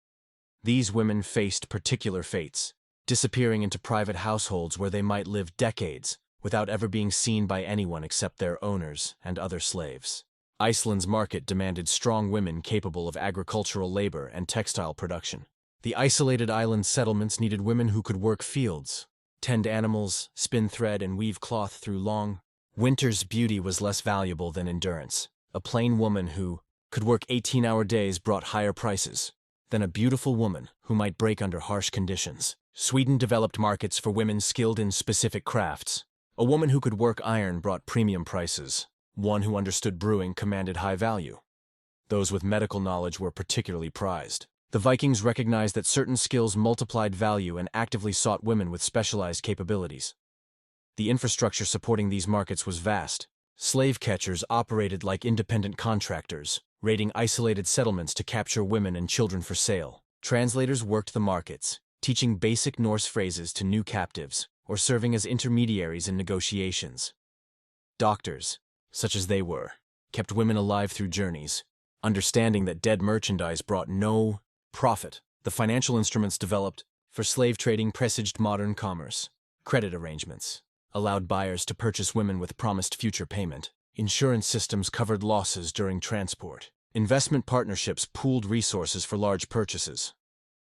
These women faced particular fates, disappearing into private households where they might live decades without ever being seen by anyone except their owners and other slaves. Iceland's market demanded strong women capable of agricultural labor and textile production. The isolated island settlements needed women who could work fields, tend animals, spin thread, and weave cloth through long winters. Beauty was less valuable than endurance. A plain woman who could work 18-hour days brought higher prices than a beautiful woman who might break under harsh conditions. Sweden developed markets for women skilled in specific crafts. A woman who could work iron brought premium prices. One who understood brewing commanded high value. Those with medical knowledge were particularly prized. The Vikings recognized that certain skills multiplied value and actively sought women with specialized capabilities. The infrastructure supporting these markets was vast. Slave catchers operated like independent contractors, raiding isolated settlements to capture women and children for sale. Translators worked the markets, teaching basic Norse phrases to new captives, or serving as intermediaries in negotiations. Doctors, such as they were, kept women alive through journeys, understanding that dead merchandise brought no profit. The financial instruments developed for slave trading presaged modern commerce. Credit arrangements allowed buyers to purchase women with promised future payment. Insurance systems covered losses during transport. Investment partnerships pooled resources for large purchases.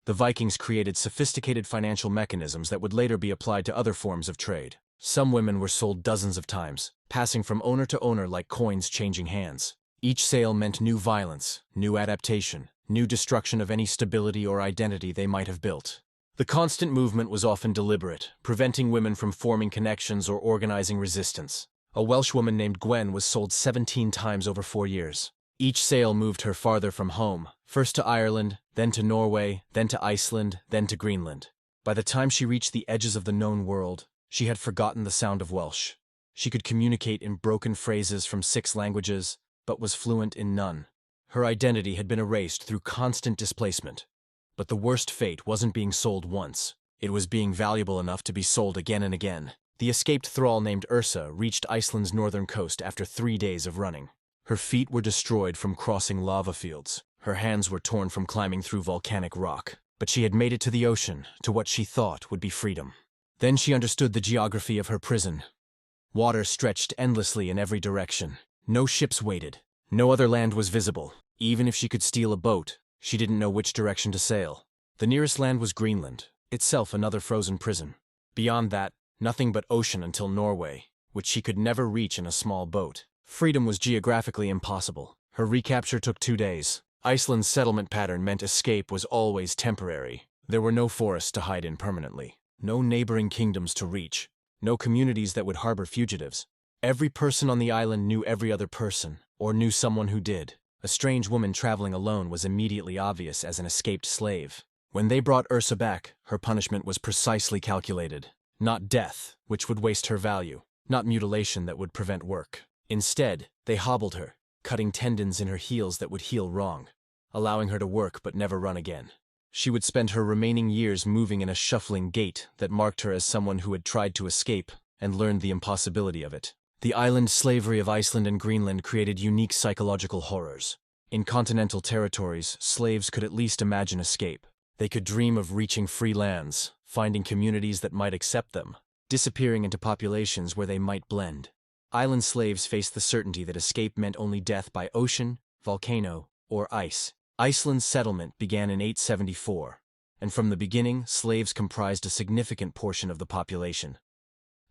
The Vikings created sophisticated financial mechanisms that would later be applied to other forms of trade. Some women were sold dozens of times, passing from owner to owner like coins changing hands. Each sale meant new violence, new adaptation, new destruction of any stability or identity they might have built. The constant movement was often deliberate, preventing women from forming connections or organizing resistance. A Welsh woman named Gwen was sold 17 times over 4 years. Each sale moved her farther from home, first to Ireland, then to Norway, then to Iceland, then to Greenland. By the time she reached the edges of the known world, she had forgotten the sound of Welsh. She could communicate in broken phrases from 6 languages, but was fluent in none. Her identity had been erased through constant displacement. But the worst fate wasn't being sold once. It was being valuable enough to be sold again and again. The escaped thrall named Ursa reached Iceland's northern coast after 3 days of running. Her feet were destroyed from crossing lava fields. Her hands were torn from climbing through volcanic rock. But she had made it to the ocean, to what she thought would be freedom. Then she understood the geography of her prison. Water stretched endlessly in every direction. No ships waited. No other land was visible. Even if she could steal a boat, she didn't know which direction to sail. The nearest land was Greenland, itself another frozen prison. Beyond that, nothing but ocean until Norway, which she could never reach in a small boat. Freedom was geographically impossible. Her recapture took 2 days. Iceland's settlement pattern meant escape was always temporary. There were no forests to hide in permanently, no neighboring kingdoms to reach, no communities that would harbor fugitives. Every person on the island knew every other person, or knew someone who did. A strange woman traveling alone was immediately obvious as an escaped slave. When they brought Ursa back, her punishment was precisely calculated. Not death, which would waste her value. Not mutilation that would prevent work. Instead, they hobbled her, cutting tendons in her heels that would heal wrong, allowing her to work but never run again. She would spend her remaining years moving in a shuffling gait that marked her as someone who had tried to escape and learned the impossibility of it. The island slavery of Iceland and Greenland created unique psychological horrors. In continental territories, slaves could at least imagine escape. They could dream of reaching free lands, finding communities that might accept them, disappearing into populations where they might blend. Island slaves faced the certainty that escape meant only death by ocean, volcano, or ice. Iceland's settlement began in 874, and from the beginning, slaves comprised a significant portion of the population.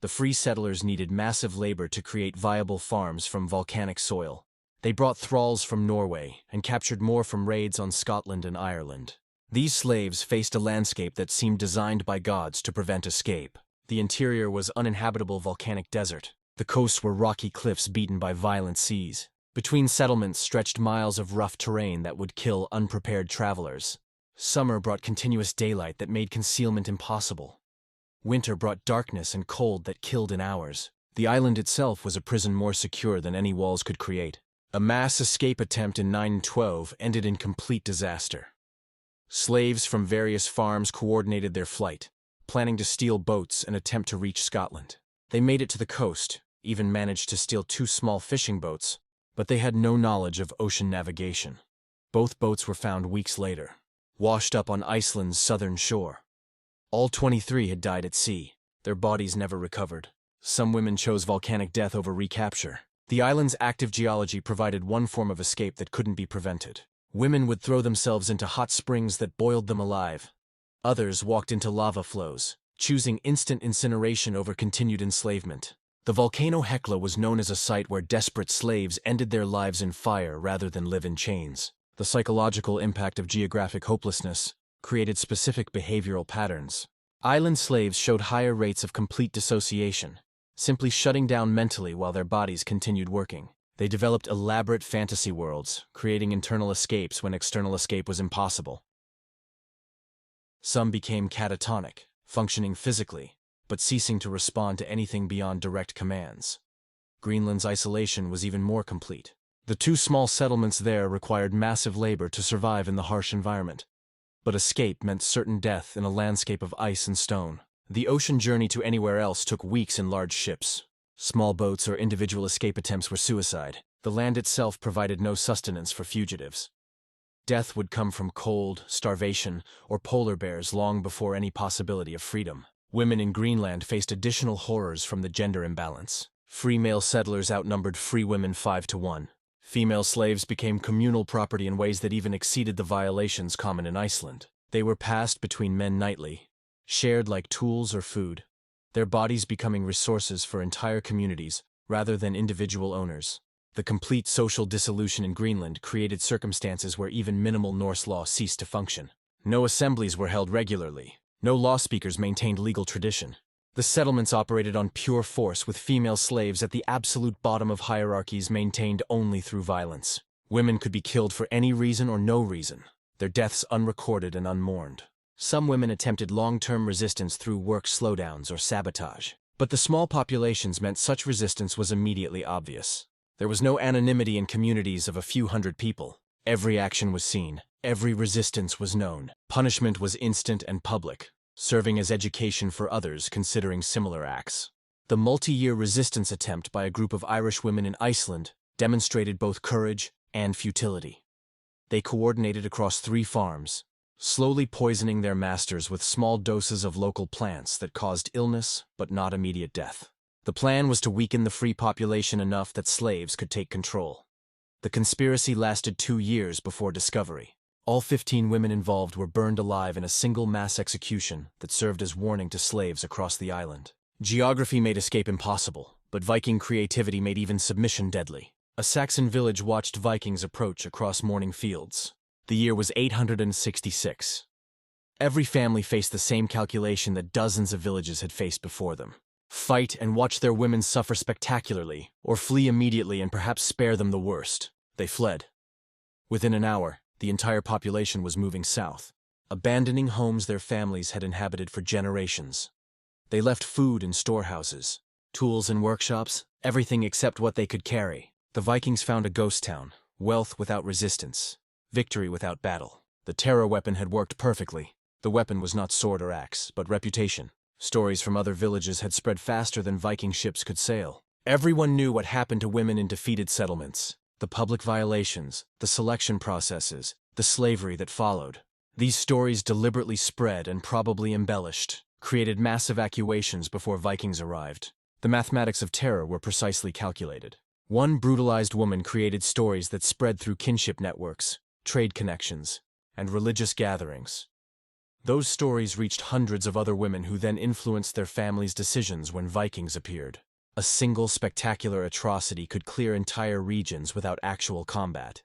The free settlers needed massive labor to create viable farms from volcanic soil. They brought thralls from Norway and captured more from raids on Scotland and Ireland. These slaves faced a landscape that seemed designed by gods to prevent escape. The interior was uninhabitable volcanic desert. The coasts were rocky cliffs beaten by violent seas. Between settlements stretched miles of rough terrain that would kill unprepared travelers. Summer brought continuous daylight that made concealment impossible. Winter brought darkness and cold that killed in hours. The island itself was a prison more secure than any walls could create. A mass escape attempt in 912 ended in complete disaster. Slaves from various farms coordinated their flight, planning to steal boats and attempt to reach Scotland. They made it to the coast, even managed to steal 2 small fishing boats, but they had no knowledge of ocean navigation. Both boats were found weeks later, washed up on Iceland's southern shore. All 23 had died at sea. Their bodies never recovered. Some women chose volcanic death over recapture. The island's active geology provided one form of escape that couldn't be prevented. Women would throw themselves into hot springs that boiled them alive. Others walked into lava flows, choosing instant incineration over continued enslavement. The volcano Hekla was known as a site where desperate slaves ended their lives in fire rather than live in chains. The psychological impact of geographic hopelessness created specific behavioral patterns. Island slaves showed higher rates of complete dissociation, simply shutting down mentally while their bodies continued working. They developed elaborate fantasy worlds, creating internal escapes when external escape was impossible. Some became catatonic, functioning physically, but ceasing to respond to anything beyond direct commands. Greenland's isolation was even more complete. The 2 small settlements there required massive labor to survive in the harsh environment. But escape meant certain death in a landscape of ice and stone. The ocean journey to anywhere else took weeks in large ships. Small boats or individual escape attempts were suicide. The land itself provided no sustenance for fugitives. Death would come from cold, starvation, or polar bears long before any possibility of freedom. Women in Greenland faced additional horrors from the gender imbalance. Free male settlers outnumbered free women 5 to 1. Female slaves became communal property in ways that even exceeded the violations common in Iceland. They were passed between men nightly, shared like tools or food, their bodies becoming resources for entire communities rather than individual owners. The complete social dissolution in Greenland created circumstances where even minimal Norse law ceased to function. No assemblies were held regularly. No law speakers maintained legal tradition. The settlements operated on pure force, with female slaves at the absolute bottom of hierarchies maintained only through violence. Women could be killed for any reason or no reason, their deaths unrecorded and unmourned. Some women attempted long-term resistance through work slowdowns or sabotage. But the small populations meant such resistance was immediately obvious. There was no anonymity in communities of a few hundred people. Every action was seen. Every resistance was known. Punishment was instant and public, serving as education for others considering similar acts. The multi-year resistance attempt by a group of Irish women in Iceland demonstrated both courage and futility. They coordinated across 3 farms, slowly poisoning their masters with small doses of local plants that caused illness but not immediate death. The plan was to weaken the free population enough that slaves could take control. The conspiracy lasted 2 years before discovery. All 15 women involved were burned alive in a single mass execution that served as warning to slaves across the island. Geography made escape impossible, but Viking creativity made even submission deadly. A Saxon village watched Vikings approach across morning fields. The year was 866. Every family faced the same calculation that dozens of villages had faced before them. Fight and watch their women suffer spectacularly, or flee immediately and perhaps spare them the worst. They fled. Within an hour, the entire population was moving south, abandoning homes their families had inhabited for generations. They left food in storehouses, tools in workshops, everything except what they could carry. The Vikings found a ghost town, wealth without resistance, victory without battle. The terror weapon had worked perfectly. The weapon was not sword or axe, but reputation. Stories from other villages had spread faster than Viking ships could sail. Everyone knew what happened to women in defeated settlements. The public violations, the selection processes, the slavery that followed. These stories deliberately spread and probably embellished, created mass evacuations before Vikings arrived. The mathematics of terror were precisely calculated. One brutalized woman created stories that spread through kinship networks, trade connections, and religious gatherings. Those stories reached hundreds of other women who then influenced their families' decisions when Vikings appeared. A single spectacular atrocity could clear entire regions without actual combat.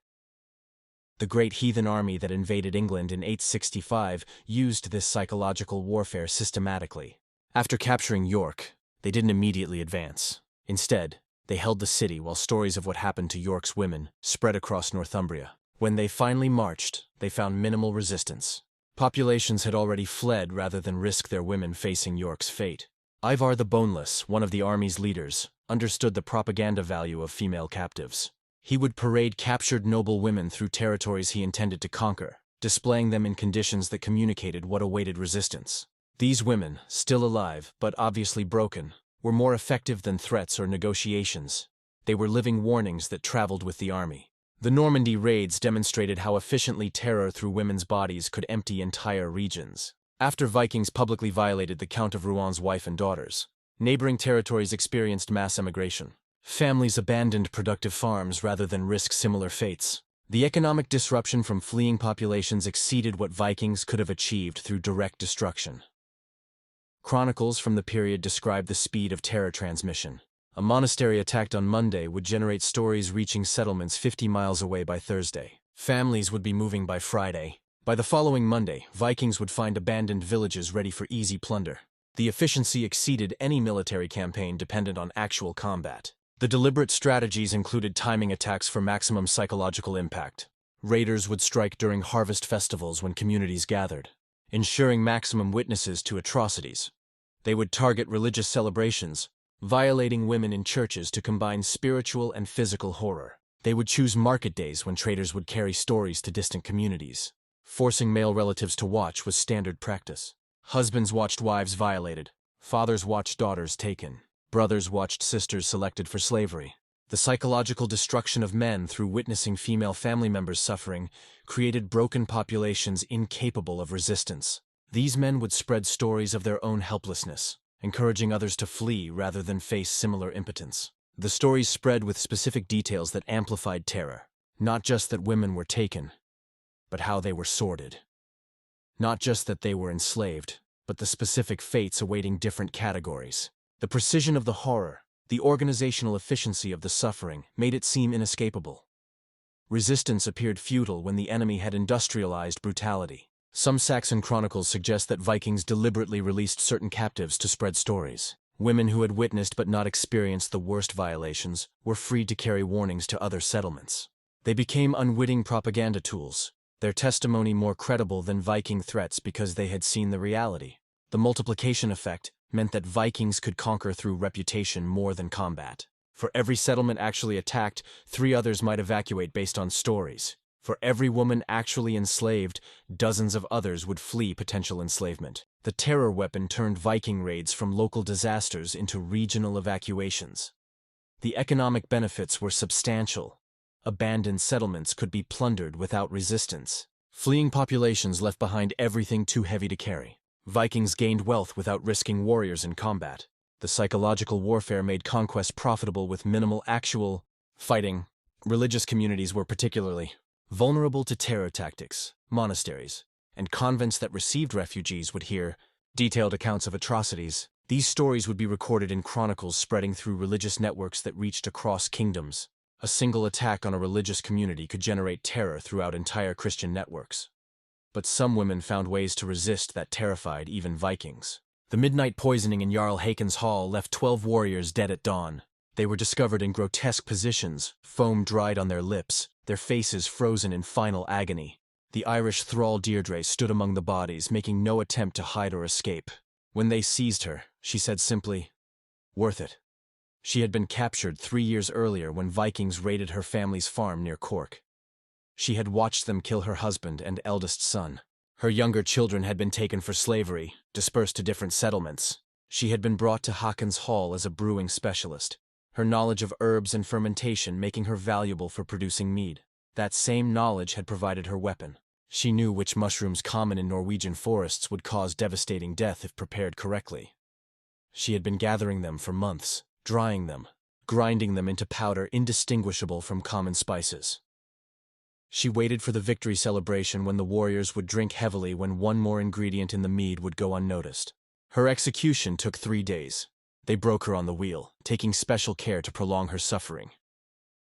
The great heathen army that invaded England in 865 used this psychological warfare systematically. After capturing York, they didn't immediately advance. Instead, they held the city while stories of what happened to York's women spread across Northumbria. When they finally marched, they found minimal resistance. Populations had already fled rather than risk their women facing York's fate. Ivar the Boneless, one of the army's leaders, understood the propaganda value of female captives. He would parade captured noble women through territories he intended to conquer, displaying them in conditions that communicated what awaited resistance. These women, still alive but obviously broken, were more effective than threats or negotiations. They were living warnings that traveled with the army. The Normandy raids demonstrated how efficiently terror through women's bodies could empty entire regions. After Vikings publicly violated the Count of Rohan's wife and daughters, neighboring territories experienced mass emigration. Families abandoned productive farms rather than risk similar fates. The economic disruption from fleeing populations exceeded what Vikings could have achieved through direct destruction. Chronicles from the period describe the speed of terror transmission. A monastery attacked on Monday would generate stories reaching settlements 50 miles away by Thursday. Families would be moving by Friday. By the following Monday, Vikings would find abandoned villages ready for easy plunder. The efficiency exceeded any military campaign dependent on actual combat. The deliberate strategies included timing attacks for maximum psychological impact. Raiders would strike during harvest festivals when communities gathered, ensuring maximum witnesses to atrocities. They would target religious celebrations, violating women in churches to combine spiritual and physical horror. They would choose market days when traders would carry stories to distant communities. Forcing male relatives to watch was standard practice. Husbands watched wives violated. Fathers watched daughters taken. Brothers watched sisters selected for slavery. The psychological destruction of men through witnessing female family members suffering created broken populations incapable of resistance. These men would spread stories of their own helplessness, encouraging others to flee rather than face similar impotence. The stories spread with specific details that amplified terror. Not just that women were taken, but how they were sorted. Not just that they were enslaved, but the specific fates awaiting different categories. The precision of the horror, the organizational efficiency of the suffering, made it seem inescapable. Resistance appeared futile when the enemy had industrialized brutality. Some Saxon chronicles suggest that Vikings deliberately released certain captives to spread stories. Women who had witnessed but not experienced the worst violations were freed to carry warnings to other settlements. They became unwitting propaganda tools, their testimony more credible than Viking threats because they had seen the reality. The multiplication effect meant that Vikings could conquer through reputation more than combat. For every settlement actually attacked, 3 others might evacuate based on stories. For every woman actually enslaved, dozens of others would flee potential enslavement. The terror weapon turned Viking raids from local disasters into regional evacuations. The economic benefits were substantial. Abandoned settlements could be plundered without resistance. Fleeing populations left behind everything too heavy to carry. Vikings gained wealth without risking warriors in combat. The psychological warfare made conquest profitable with minimal actual fighting. Religious communities were particularly vulnerable to terror tactics. Monasteries and convents that received refugees would hear detailed accounts of atrocities. These stories would be recorded in chronicles spreading through religious networks that reached across kingdoms. A single attack on a religious community could generate terror throughout entire Christian networks. But some women found ways to resist that terrified even Vikings. The midnight poisoning in Jarl Hakon's hall left 12 warriors dead at dawn. They were discovered in grotesque positions, foam dried on their lips, their faces frozen in final agony. The Irish thrall Deirdre stood among the bodies, making no attempt to hide or escape. When they seized her, she said simply, "Worth it." She had been captured 3 years earlier when Vikings raided her family's farm near Cork. She had watched them kill her husband and eldest son. Her younger children had been taken for slavery, dispersed to different settlements. She had been brought to Hakon's hall as a brewing specialist, her knowledge of herbs and fermentation making her valuable for producing mead. That same knowledge had provided her weapon. She knew which mushrooms common in Norwegian forests would cause devastating death if prepared correctly. She had been gathering them for months, drying them, grinding them into powder indistinguishable from common spices. She waited for the victory celebration when the warriors would drink heavily when one more ingredient in the mead would go unnoticed. Her execution took 3 days. They broke her on the wheel, taking special care to prolong her suffering.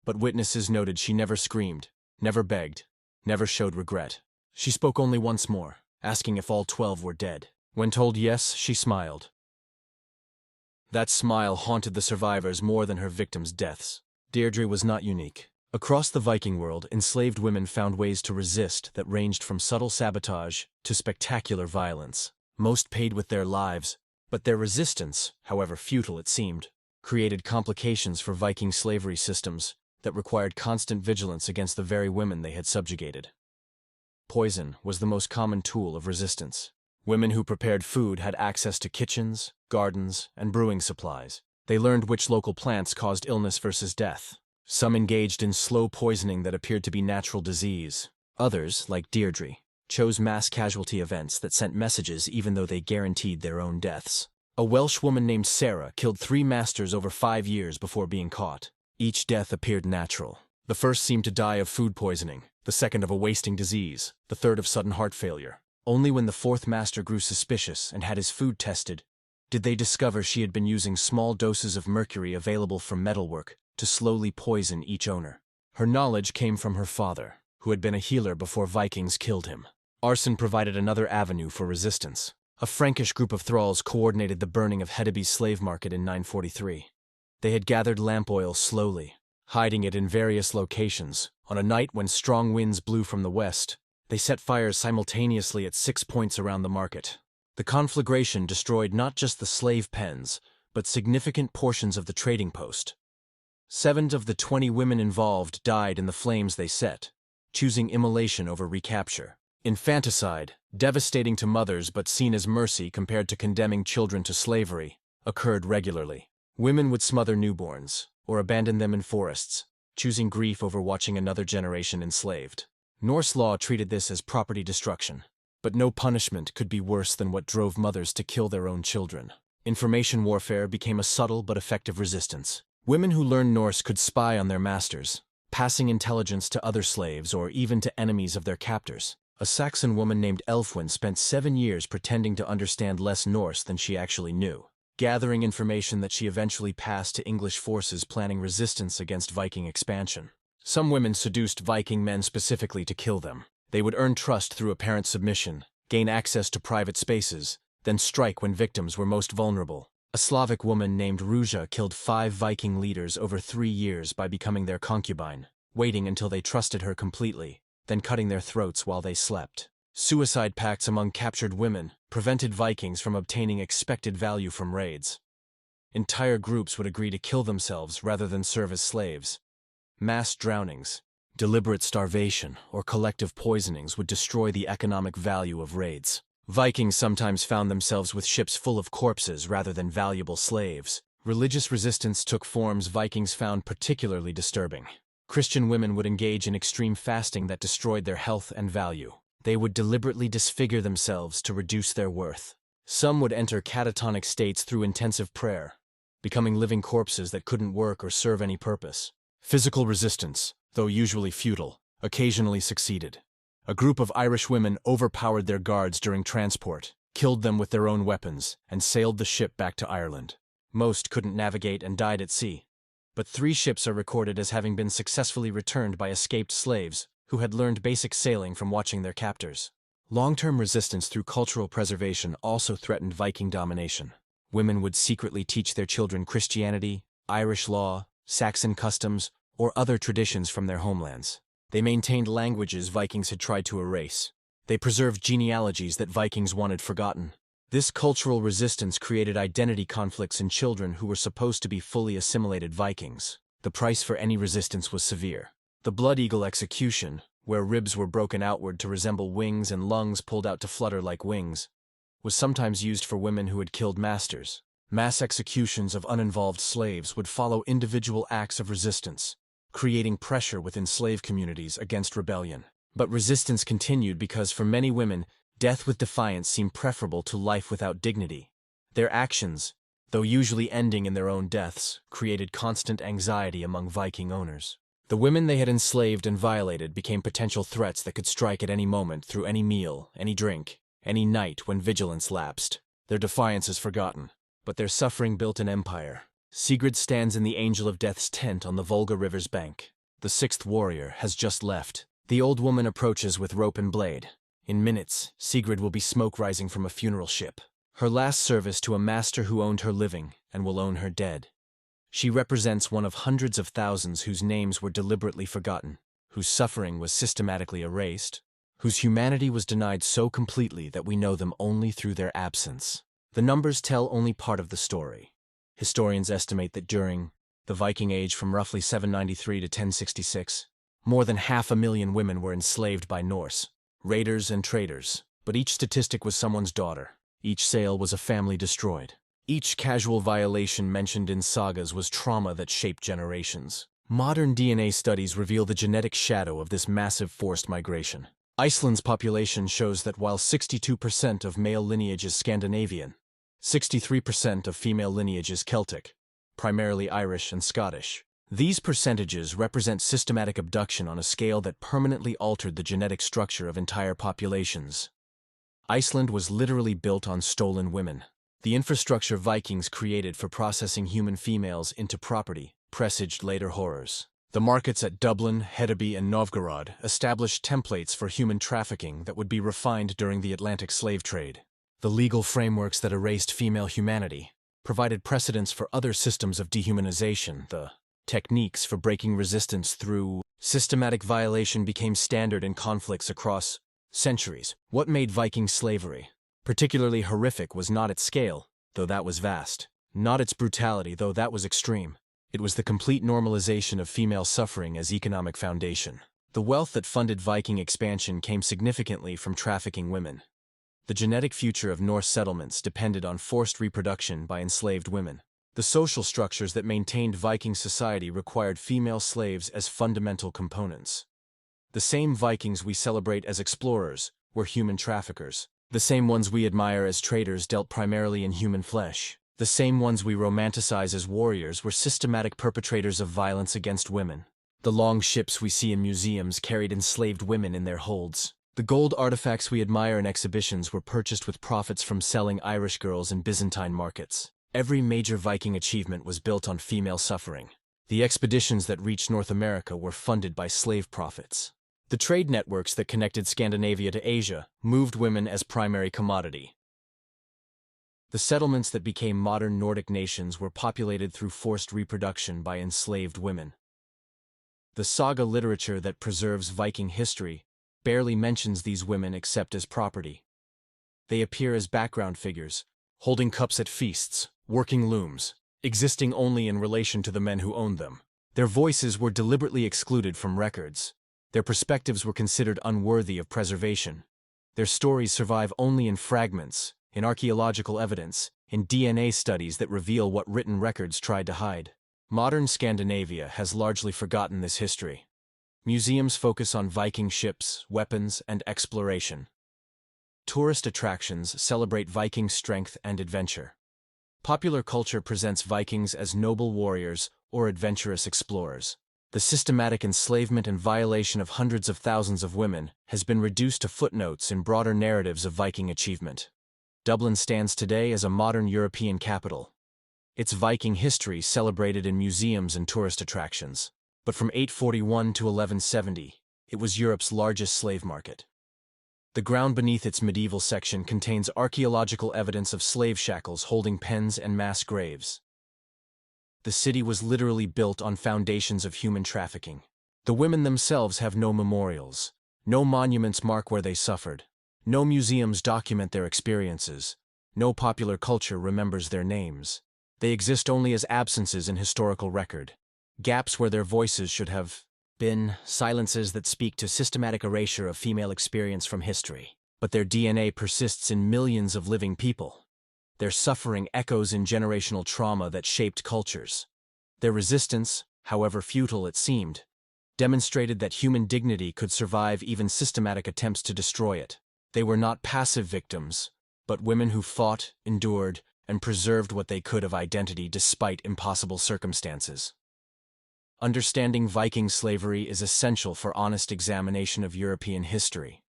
But witnesses noted she never screamed, never begged, never showed regret. She spoke only once more, asking if all 12 were dead. When told yes, she smiled. That smile haunted the survivors more than her victims' deaths. Deirdre was not unique. Across the Viking world, enslaved women found ways to resist that ranged from subtle sabotage to spectacular violence. Most paid with their lives, but their resistance, however futile it seemed, created complications for Viking slavery systems that required constant vigilance against the very women they had subjugated. Poison was the most common tool of resistance. Women who prepared food had access to kitchens, gardens, and brewing supplies. They learned which local plants caused illness versus death. Some engaged in slow poisoning that appeared to be natural disease. Others, like Deirdre, chose mass casualty events that sent messages even though they guaranteed their own deaths. A Welsh woman named Sarah killed 3 masters over 5 years before being caught. Each death appeared natural. The first seemed to die of food poisoning, the second of a wasting disease, the third of sudden heart failure. Only when the 4th master grew suspicious and had his food tested did they discover she had been using small doses of mercury available from metalwork to slowly poison each owner. Her knowledge came from her father, who had been a healer before Vikings killed him. Arson provided another avenue for resistance. A Frankish group of thralls coordinated the burning of Hedeby's slave market in 943. They had gathered lamp oil slowly, hiding it in various locations. On a night when strong winds blew from the west, they set fires simultaneously at 6 points around the market. The conflagration destroyed not just the slave pens, but significant portions of the trading post. 7 of the 20 women involved died in the flames they set, choosing immolation over recapture. Infanticide, devastating to mothers but seen as mercy compared to condemning children to slavery, occurred regularly. Women would smother newborns, or abandon them in forests, choosing grief over watching another generation enslaved. Norse law treated this as property destruction, but no punishment could be worse than what drove mothers to kill their own children. Information warfare became a subtle but effective resistance. Women who learned Norse could spy on their masters, passing intelligence to other slaves or even to enemies of their captors. A Saxon woman named Elfwin spent 7 years pretending to understand less Norse than she actually knew, gathering information that she eventually passed to English forces planning resistance against Viking expansion. Some women seduced Viking men specifically to kill them. They would earn trust through apparent submission, gain access to private spaces, then strike when victims were most vulnerable. A Slavic woman named Ruja killed 5 Viking leaders over 3 years by becoming their concubine, waiting until they trusted her completely, then cutting their throats while they slept. Suicide pacts among captured women prevented Vikings from obtaining expected value from raids. Entire groups would agree to kill themselves rather than serve as slaves. Mass drownings, deliberate starvation, or collective poisonings would destroy the economic value of raids. Vikings sometimes found themselves with ships full of corpses rather than valuable slaves. Religious resistance took forms Vikings found particularly disturbing. Christian women would engage in extreme fasting that destroyed their health and value. They would deliberately disfigure themselves to reduce their worth. Some would enter catatonic states through intensive prayer, becoming living corpses that couldn't work or serve any purpose. Physical resistance, though usually futile, occasionally succeeded. A group of Irish women overpowered their guards during transport, killed them with their own weapons, and sailed the ship back to Ireland. Most couldn't navigate and died at sea, but 3 ships are recorded as having been successfully returned by escaped slaves who had learned basic sailing from watching their captors. Long-term resistance through cultural preservation also threatened Viking domination. Women would secretly teach their children Christianity, Irish law, Saxon customs, or other traditions from their homelands. They maintained languages Vikings had tried to erase. They preserved genealogies that Vikings wanted forgotten. This cultural resistance created identity conflicts in children who were supposed to be fully assimilated Vikings. The price for any resistance was severe. The blood eagle execution, where ribs were broken outward to resemble wings and lungs pulled out to flutter like wings, was sometimes used for women who had killed masters. Mass executions of uninvolved slaves would follow individual acts of resistance, creating pressure within slave communities against rebellion. But resistance continued because for many women, death with defiance seemed preferable to life without dignity. Their actions, though usually ending in their own deaths, created constant anxiety among Viking owners. The women they had enslaved and violated became potential threats that could strike at any moment through any meal, any drink, any night when vigilance lapsed. Their defiance is forgotten, but their suffering built an empire. Sigrid stands in the Angel of Death's tent on the Volga River's bank. The sixth warrior has just left. The old woman approaches with rope and blade. In minutes, Sigrid will be smoke rising from a funeral ship. Her last service to a master who owned her living and will own her dead. She represents one of hundreds of thousands whose names were deliberately forgotten, whose suffering was systematically erased, whose humanity was denied so completely that we know them only through their absence. The numbers tell only part of the story. Historians estimate that during the Viking Age from roughly 793 to 1066, more than 500,000 women were enslaved by Norse raiders and traders, but each statistic was someone's daughter. Each sale was a family destroyed. Each casual violation mentioned in sagas was trauma that shaped generations. Modern DNA studies reveal the genetic shadow of this massive forced migration. Iceland's population shows that while 62% of male lineage is Scandinavian, 63% of female lineage is Celtic, primarily Irish and Scottish. These percentages represent systematic abduction on a scale that permanently altered the genetic structure of entire populations. Iceland was literally built on stolen women. The infrastructure Vikings created for processing human females into property presaged later horrors. The markets at Dublin, Hedeby, and Novgorod established templates for human trafficking that would be refined during the Atlantic slave trade. The legal frameworks that erased female humanity provided precedents for other systems of dehumanization. The techniques for breaking resistance through systematic violation became standard in conflicts across centuries. What made Viking slavery particularly horrific was not its scale, though that was vast, not its brutality, though that was extreme. It was the complete normalization of female suffering as economic foundation. The wealth that funded Viking expansion came significantly from trafficking women. The genetic future of Norse settlements depended on forced reproduction by enslaved women. The social structures that maintained Viking society required female slaves as fundamental components. The same Vikings we celebrate as explorers were human traffickers. The same ones we admire as traders dealt primarily in human flesh. The same ones we romanticize as warriors were systematic perpetrators of violence against women. The long ships we see in museums carried enslaved women in their holds. The gold artifacts we admire in exhibitions were purchased with profits from selling Irish girls in Byzantine markets. Every major Viking achievement was built on female suffering. The expeditions that reached North America were funded by slave profits. The trade networks that connected Scandinavia to Asia moved women as primary commodity. The settlements that became modern Nordic nations were populated through forced reproduction by enslaved women. The saga literature that preserves Viking history barely mentions these women except as property. They appear as background figures, holding cups at feasts, working looms, existing only in relation to the men who owned them. Their voices were deliberately excluded from records. Their perspectives were considered unworthy of preservation. Their stories survive only in fragments, in archaeological evidence, in DNA studies that reveal what written records tried to hide. Modern Scandinavia has largely forgotten this history. Museums focus on Viking ships, weapons, and exploration. Tourist attractions celebrate Viking strength and adventure. Popular culture presents Vikings as noble warriors or adventurous explorers. The systematic enslavement and violation of hundreds of thousands of women has been reduced to footnotes in broader narratives of Viking achievement. Dublin stands today as a modern European capital. Its Viking history celebrated in museums and tourist attractions. But from 841 to 1170, it was Europe's largest slave market. The ground beneath its medieval section contains archaeological evidence of slave shackles holding pens and mass graves. The city was literally built on foundations of human trafficking. The women themselves have no memorials. No monuments mark where they suffered. No museums document their experiences. No popular culture remembers their names. They exist only as absences in historical record. Gaps where their voices should have been, silences that speak to systematic erasure of female experience from history. But their DNA persists in millions of living people. Their suffering echoes in generational trauma that shaped cultures. Their resistance, however futile it seemed, demonstrated that human dignity could survive even systematic attempts to destroy it. They were not passive victims, but women who fought, endured, and preserved what they could of identity despite impossible circumstances. Understanding Viking slavery is essential for honest examination of European history.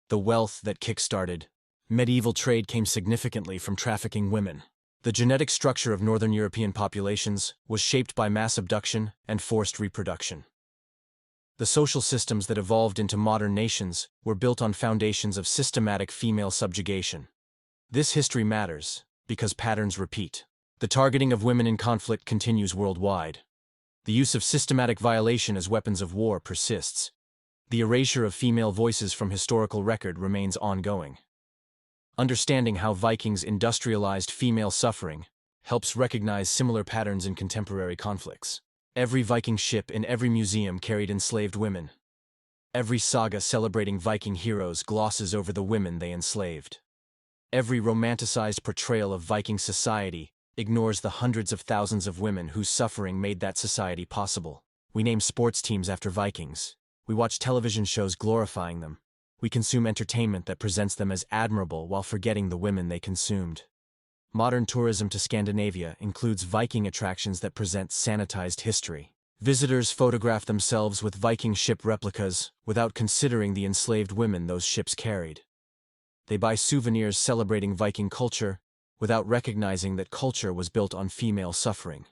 The wealth that kick-started medieval trade came significantly from trafficking women. The genetic structure of Northern European populations was shaped by mass abduction and forced reproduction. The social systems that evolved into modern nations were built on foundations of systematic female subjugation. This history matters because patterns repeat. The targeting of women in conflict continues worldwide. The use of systematic violation as weapons of war persists. The erasure of female voices from historical record remains ongoing. Understanding how Vikings industrialized female suffering helps recognize similar patterns in contemporary conflicts. Every Viking ship in every museum carried enslaved women. Every saga celebrating Viking heroes glosses over the women they enslaved. Every romanticized portrayal of Viking society ignores the hundreds of thousands of women whose suffering made that society possible. We name sports teams after Vikings. We watch television shows glorifying them. We consume entertainment that presents them as admirable while forgetting the women they consumed. Modern tourism to Scandinavia includes Viking attractions that present sanitized history. Visitors photograph themselves with Viking ship replicas without considering the enslaved women those ships carried. They buy souvenirs celebrating Viking culture without recognizing that culture was built on female suffering.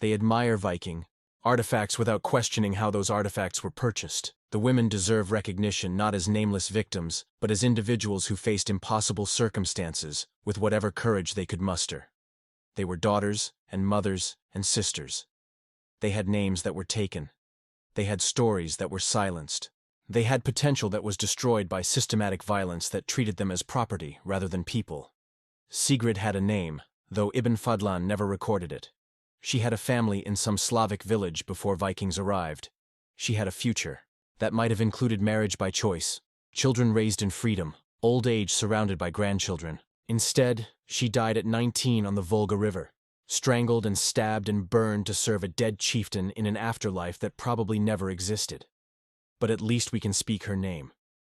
They admire Viking artifacts without questioning how those artifacts were purchased. The women deserve recognition not as nameless victims, but as individuals who faced impossible circumstances with whatever courage they could muster. They were daughters and mothers and sisters. They had names that were taken. They had stories that were silenced. They had potential that was destroyed by systematic violence that treated them as property rather than people. Sigrid had a name, though Ibn Fadlan never recorded it. She had a family in some Slavic village before Vikings arrived. She had a future. That might have included marriage by choice, children raised in freedom, old age surrounded by grandchildren. Instead, she died at 19 on the Volga River, strangled and stabbed and burned to serve a dead chieftain in an afterlife that probably never existed. But at least we can speak her name,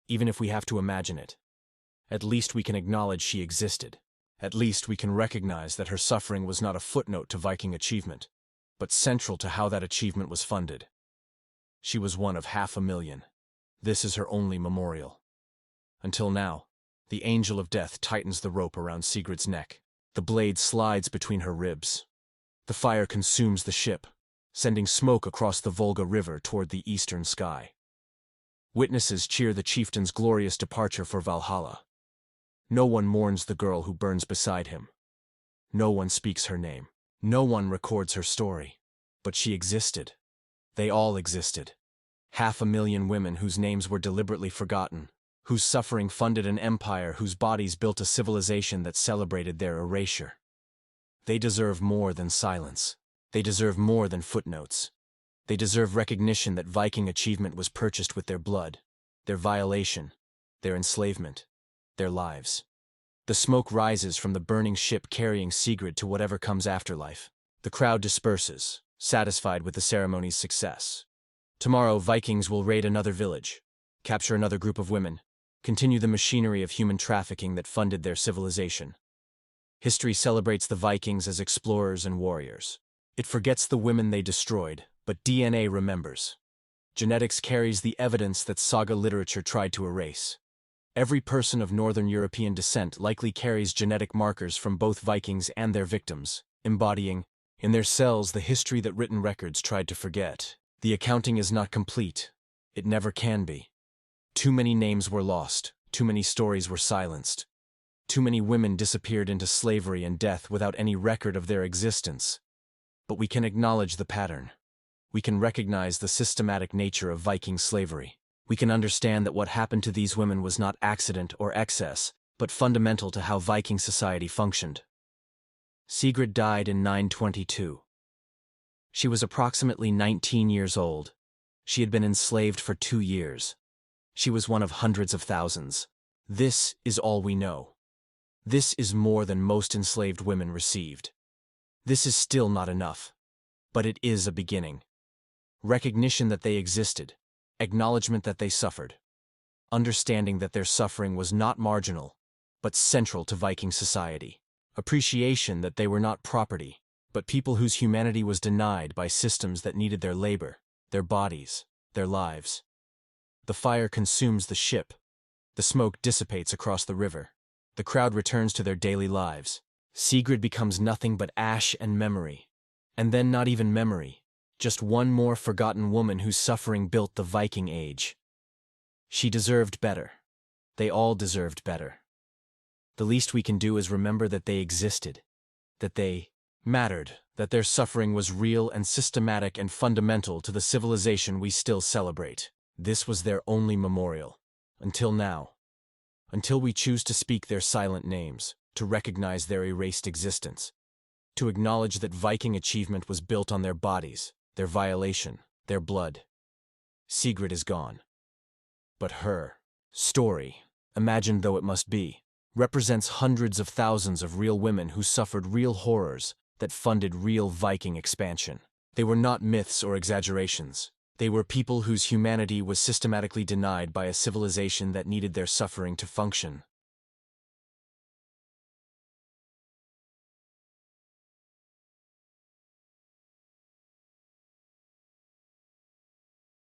even if we have to imagine it. At least we can acknowledge she existed. At least we can recognize that her suffering was not a footnote to Viking achievement, but central to how that achievement was funded. She was one of 500,000. This is her only memorial. Until now, the angel of death tightens the rope around Sigrid's neck. The blade slides between her ribs. The fire consumes the ship, sending smoke across the Volga River toward the eastern sky. Witnesses cheer the chieftain's glorious departure for Valhalla. No one mourns the girl who burns beside him. No one speaks her name. No one records her story. But she existed. They all existed. 500,000 women whose names were deliberately forgotten, whose suffering funded an empire whose bodies built a civilization that celebrated their erasure. They deserve more than silence. They deserve more than footnotes. They deserve recognition that Viking achievement was purchased with their blood, their violation, their enslavement, their lives. The smoke rises from the burning ship carrying Sigrid to whatever comes after life. The crowd disperses, satisfied with the ceremony's success. Tomorrow, Vikings will raid another village, capture another group of women, continue the machinery of human trafficking that funded their civilization. History celebrates the Vikings as explorers and warriors. It forgets the women they destroyed, but DNA remembers. Genetics carries the evidence that saga literature tried to erase. Every person of Northern European descent likely carries genetic markers from both Vikings and their victims, embodying, in their cells, the history that written records tried to forget. The accounting is not complete. It never can be. Too many names were lost. Too many stories were silenced. Too many women disappeared into slavery and death without any record of their existence. But we can acknowledge the pattern. We can recognize the systematic nature of Viking slavery. We can understand that what happened to these women was not accident or excess, but fundamental to how Viking society functioned. Sigrid died in 922. She was approximately 19 years old. She had been enslaved for 2 years. She was one of hundreds of thousands. This is all we know. This is more than most enslaved women received. This is still not enough. But it is a beginning. recognition that they existed, acknowledgement that they suffered, understanding that their suffering was not marginal, but central to Viking society, appreciation that they were not property, but people whose humanity was denied by systems that needed their labor, their bodies, their lives. The fire consumes the ship. The smoke dissipates across the river. The crowd returns to their daily lives. Sigrid becomes nothing but ash and memory. And then not even memory, just one more forgotten woman whose suffering built the Viking Age. She deserved better. They all deserved better. The least we can do is remember that they existed, that they mattered, that their suffering was real and systematic and fundamental to the civilization we still celebrate. This was their only memorial. Until now. Until we choose to speak their silent names, to recognize their erased existence, to acknowledge that Viking achievement was built on their bodies, their violation, their blood. Sigrid is gone. But her story, imagined though it must be, represents hundreds of thousands of real women who suffered real horrors that funded real Viking expansion. They were not myths or exaggerations. They were people whose humanity was systematically denied by a civilization that needed their suffering to function.